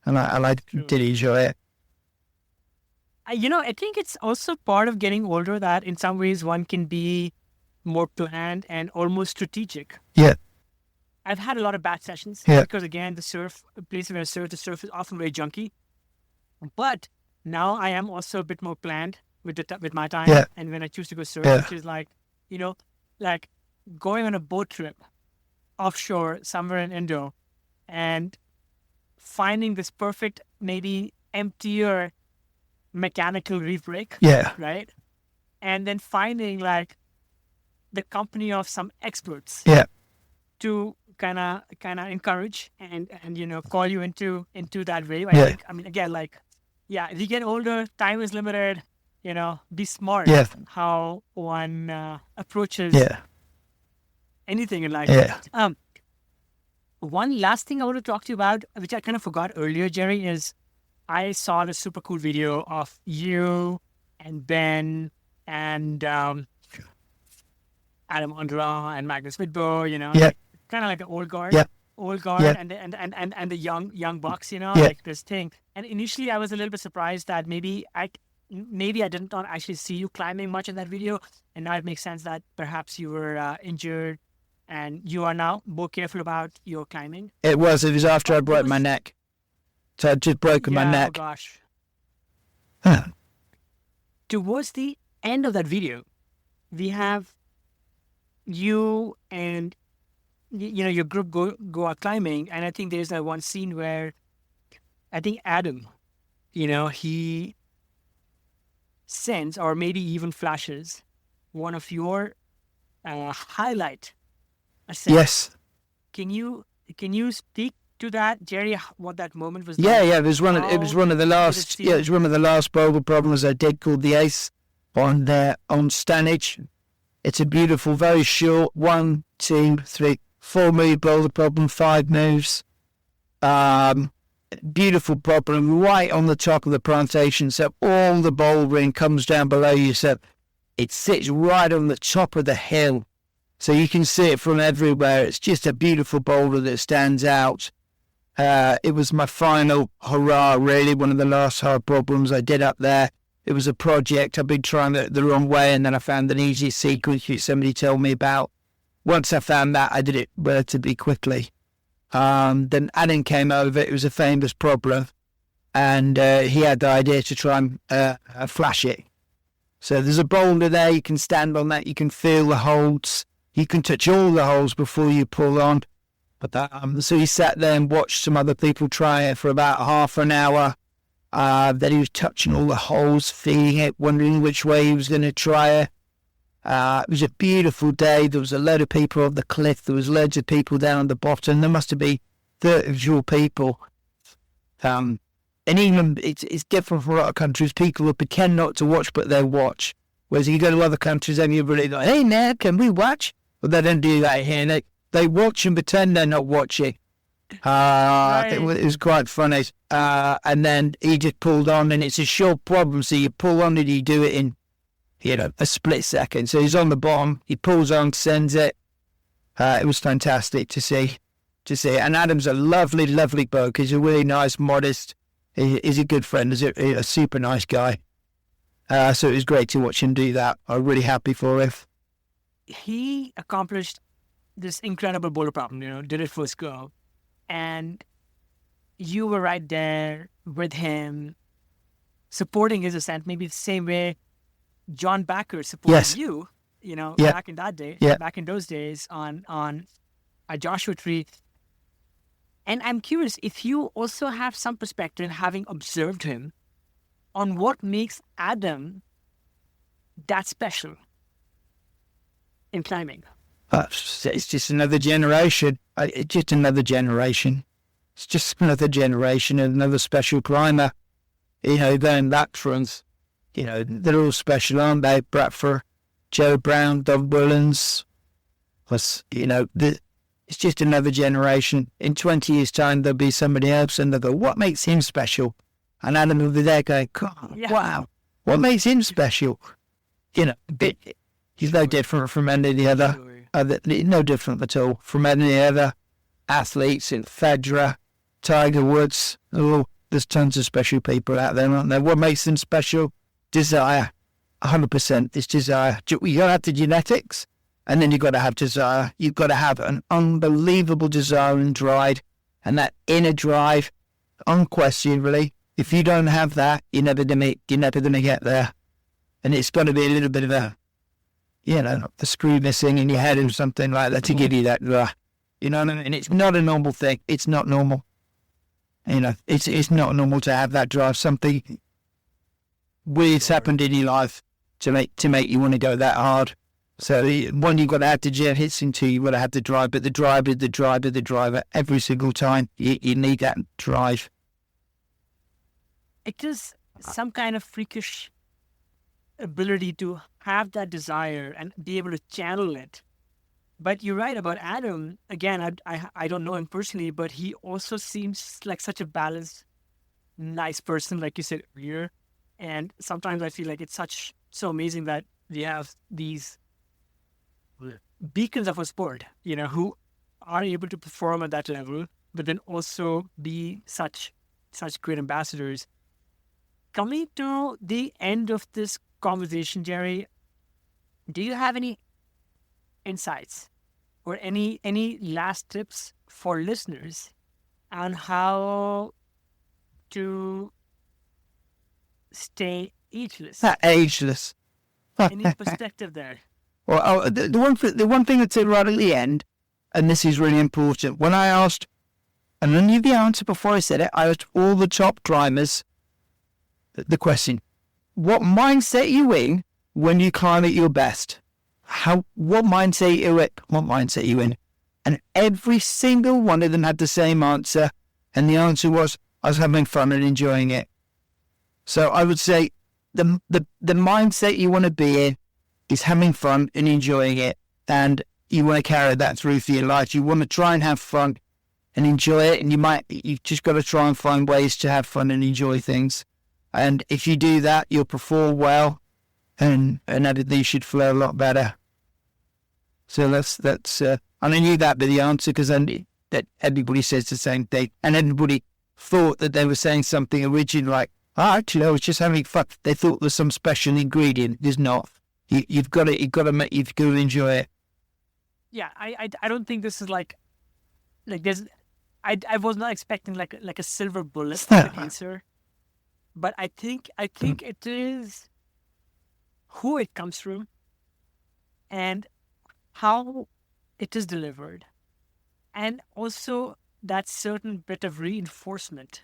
And I did enjoy it. I think it's also part of getting older that in some ways one can be more planned and almost strategic. Yeah. I've had a lot of bad sessions because, again, the place where I surf, the surf is often very junky. But now I am also a bit more planned with my time, and when I choose to go surf, which is like going on a boat trip offshore somewhere in Indo and finding this perfect, maybe emptier mechanical reef break, right? And then finding the company of some experts, to kind of encourage and call you into that wave. I think, again, if you get older, time is limited. Be smart how one approaches anything in life. One last thing I want to talk to you about, which I kind of forgot earlier, Jerry, is I saw this super cool video of you and Ben and Adam Ondra and Magnus Whitbo, kind of like an old guard. And the young bucks, like this thing. And initially I was a little bit surprised that maybe I did not actually see you climbing much in that video, and now it makes sense that perhaps you were injured and you are now more careful about your climbing. It was after I broke my neck. So I'd just broken my neck. Oh gosh. Towards the end of that video, we have you and your group go out climbing, and I think there's that one scene where I think Adam, he sends or maybe even flashes one of your highlight ascents. Yes. Can you speak to that, Jerry? What that moment was? It was one of the last. Yeah, it was one of the last boulder problems I did, called the Ace on Stanage. It's a beautiful, very short 1, 2, 3, 4 move boulder problem, 5 moves. Beautiful problem right on the top of the plantation, so all the bouldering comes down below you, so it sits right on the top of the hill, so you can see it from everywhere. It's just a beautiful boulder that stands out. It was my final hurrah, really, one of the last hard problems I did up there. It was a project I'd been trying the wrong way, and then I found an easy sequence which somebody told me about. Once I found that, I did it relatively quickly. Then Adam came over. It was a famous problem, and he had the idea to try and flash it. So there's a boulder there. You can stand on that. You can feel the holds. You can touch all the holes before you pull on. But so he sat there and watched some other people try it for about half an hour. Then he was touching all the holes, feeling it, wondering which way he was going to try it. It was a beautiful day. There was a load of people on the cliff. There was loads of people down on the bottom. There must have been 30 people. And even it's different from a lot of countries. People will pretend not to watch, but they'll watch. Whereas you go to other countries and you're really like, hey, now, can we watch? But they don't do that here. They watch and pretend they're not watching. It was quite funny. And then he just pulled on, and it's a short problem. So you pull on it, you do it in, a split second. So he's on the bottom, he pulls on, sends it. It was fantastic to see. And Adam's a lovely, lovely bloke. He's a really nice, modest, he's a good friend. He's a super nice guy. So it was great to watch him do that. I'm really happy for him. He accomplished this incredible boulder problem, did it first go. And you were right there with him, supporting his ascent, maybe the same way John Backer supported you, back in that day, back in those days on a Joshua Tree. And I'm curious if you also have some perspective, having observed him, on what makes Adam that special in climbing. It's just another generation. It's just another generation. It's just another generation and another special climber. They're in that front. They're all special, aren't they? Bradford, Joe Brown, Doug Willens. Plus, it's just another generation. In 20 years' time, there'll be somebody else and they'll go, what makes him special? And Adam will be there going, God, wow, what makes him special? He's no different from any of the other, no different at all from any of the other athletes in Federer, Tiger Woods. Oh, there's tons of special people out there, aren't there? What makes them special? Desire. 100%. It's desire. You got to have the genetics, and then you've got to have desire. You've got to have an unbelievable desire and drive, and that inner drive, unquestionably. If you don't have that, you're never gonna get there. And it's got to be a little bit of a screw missing in your head or something like that to give you that. You know what I mean? And it's not a normal thing. It's not normal. It's not normal to have that drive. Something weird's happened in your life to make you want to go that hard. So one, you've got to have the genetics, and two, you've got to have the drive. But the driver every single time. You need that drive. It is some kind of freakish ability to have that desire and be able to channel it. But you're right about Adam. Again, I don't know him personally, but he also seems like such a balanced, nice person, like you said earlier. And sometimes I feel like it's so amazing that we have these beacons of a sport, who are able to perform at that level, but then also be such great ambassadors. Coming to the end of this conversation, Jerry, do you have any insights or any last tips for listeners on how to stay ageless? Ageless. Any perspective there? Well, the one thing I'd say right at the end, and this is really important, when I asked, and I knew the answer before I said it, I asked all the top climbers the question, what mindset are you in when you climb at your best? What mindset are you in? And every single one of them had the same answer, and the answer was, I was having fun and enjoying it. So I would say the mindset you want to be in is having fun and enjoying it, and you want to carry that through for your life. You want to try and have fun and enjoy it, and you've just got to try and find ways to have fun and enjoy things. And if you do that, you'll perform well, and everything should flow a lot better. So that's and I knew that'd be the answer, because that everybody says the same thing, and everybody thought that they were saying something original, like, actually, I was just having fun. They thought there's some special ingredient. There's not. You've got to enjoy it. Yeah, I don't think this is like there's. I was not expecting like a silver bullet answer. But I think it is who it comes from and how it is delivered, and also that certain bit of reinforcement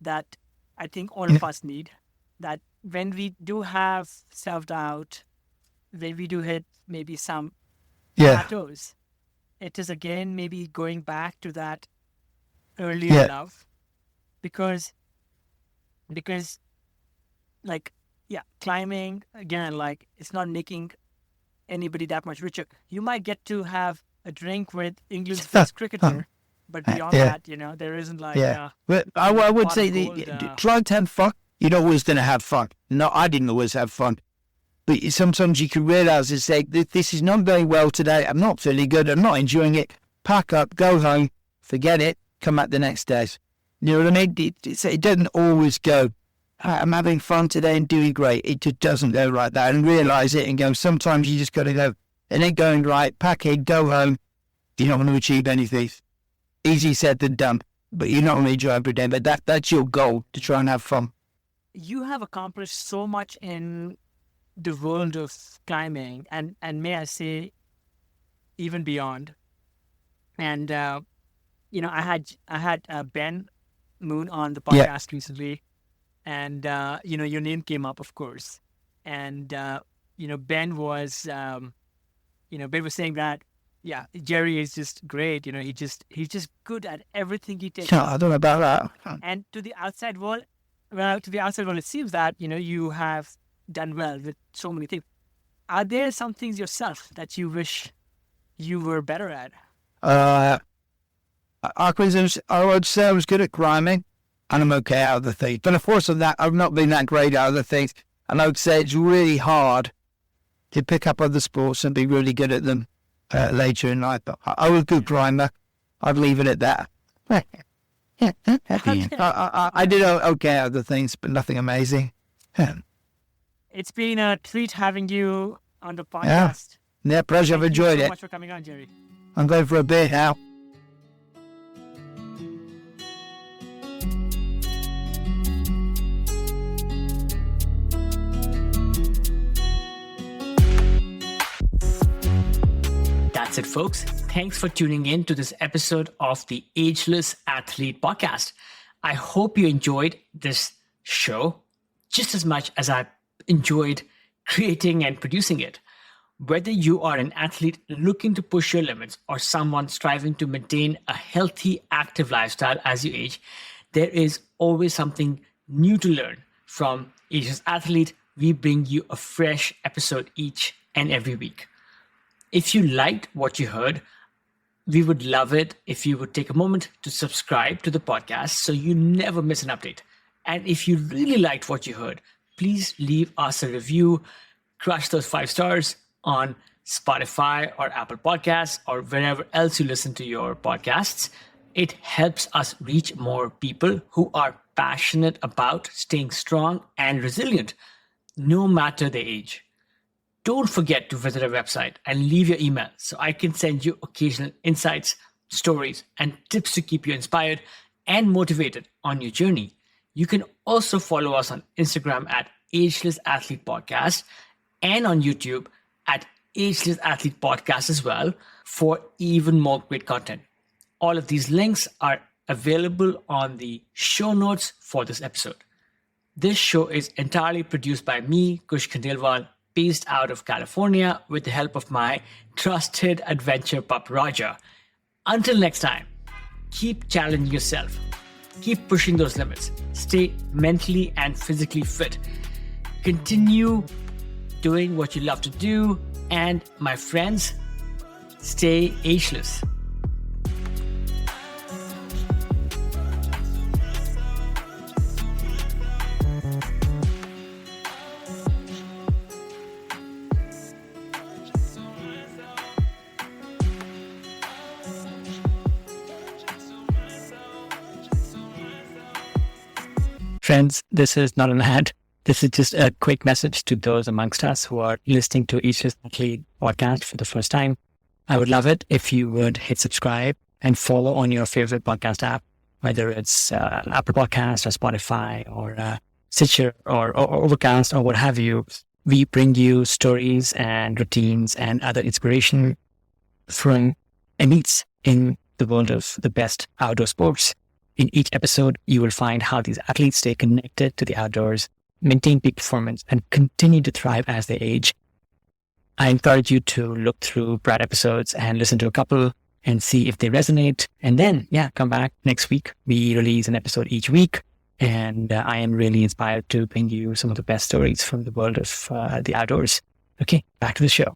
that I think all of us need, that when we do have self-doubt, when we do hit maybe some plateaus, it is again maybe going back to that earlier love, because like yeah, climbing, again, like it's not making anybody that much richer. You might get to have a drink with England's best cricketer, but beyond Yeah, that, there isn't like yeah. But I would pot say of gold. try to have fun. You're not always going to have fun. No, I didn't always have fun. But sometimes you can realise and say, this is not going well today. I'm not feeling good. I'm not enjoying it. Pack up, go home, forget it, come back the next day. You know what I mean? It doesn't always go, I'm having fun today and doing great. It just doesn't go like that. And realise it and go, sometimes you just got to go, it ain't going right, pack it, go home. You're not going to achieve anything. Easy said than done. But you're not going to enjoy every day. But that's your goal, to try and have fun. You have accomplished so much in the world of climbing, and may I say, even beyond. And I had Ben Moon on the podcast recently, and your name came up, of course, and Ben was saying that, yeah, Jerry is just great. He's just good at everything he takes. I don't know about that. And to the outside world, it seems that you have done well with so many things. Are there some things yourself that you wish you were better at? I would say I was good at climbing, and I'm okay at other things. But of course, I've not been that great at other things. And I would say it's really hard to pick up other sports and be really good at them later in life. But I was a good climber. I'd leave it at that. I did okay at other things, but nothing amazing. It's been a treat having you on the podcast. Yeah, pleasure. I've enjoyed it. Thank you so it. much for coming on, Jerry. I'm going for a beer now. That's it, folks. Thanks for tuning in to this episode of the Ageless Athlete podcast. I hope you enjoyed this show just as much as I enjoyed creating and producing it. Whether you are an athlete looking to push your limits or someone striving to maintain a healthy, active lifestyle as you age, there is always something new to learn. From Ageless Athlete, we bring you a fresh episode each and every week. If you liked what you heard, we would love it if you would take a moment to subscribe to the podcast so you never miss an update. And if you really liked what you heard, please leave us a review, crush those 5 stars on Spotify or Apple Podcasts or wherever else you listen to your podcasts. It helps us reach more people who are passionate about staying strong and resilient, no matter their age. Don't forget to visit our website and leave your email so I can send you occasional insights, stories, and tips to keep you inspired and motivated on your journey. You can also follow us on Instagram at Ageless Athlete Podcast and on YouTube at Ageless Athlete Podcast as well for even more great content. All of these links are available on the show notes for this episode. This show is entirely produced by me, Kush Khandelwal, based out of California with the help of my trusted adventure pup Roger. Until next time, keep challenging yourself. Keep pushing those limits. Stay mentally and physically fit. Continue doing what you love to do. And my friends, stay ageless. Friends, this is not an ad. This is just a quick message to those amongst us who are listening to Ageless Athlete podcast for the first time. I would love it if you would hit subscribe and follow on your favorite podcast app, whether it's Apple Podcasts or Spotify or Stitcher or Overcast or what have you. We bring you stories and routines and other inspiration from elites in the world of the best outdoor sports. In each episode, you will find how these athletes stay connected to the outdoors, maintain peak performance, and continue to thrive as they age. I encourage you to look through prior episodes and listen to a couple and see if they resonate. And then, come back next week. We release an episode each week. And I am really inspired to bring you some of the best stories from the world of the outdoors. Okay, back to the show.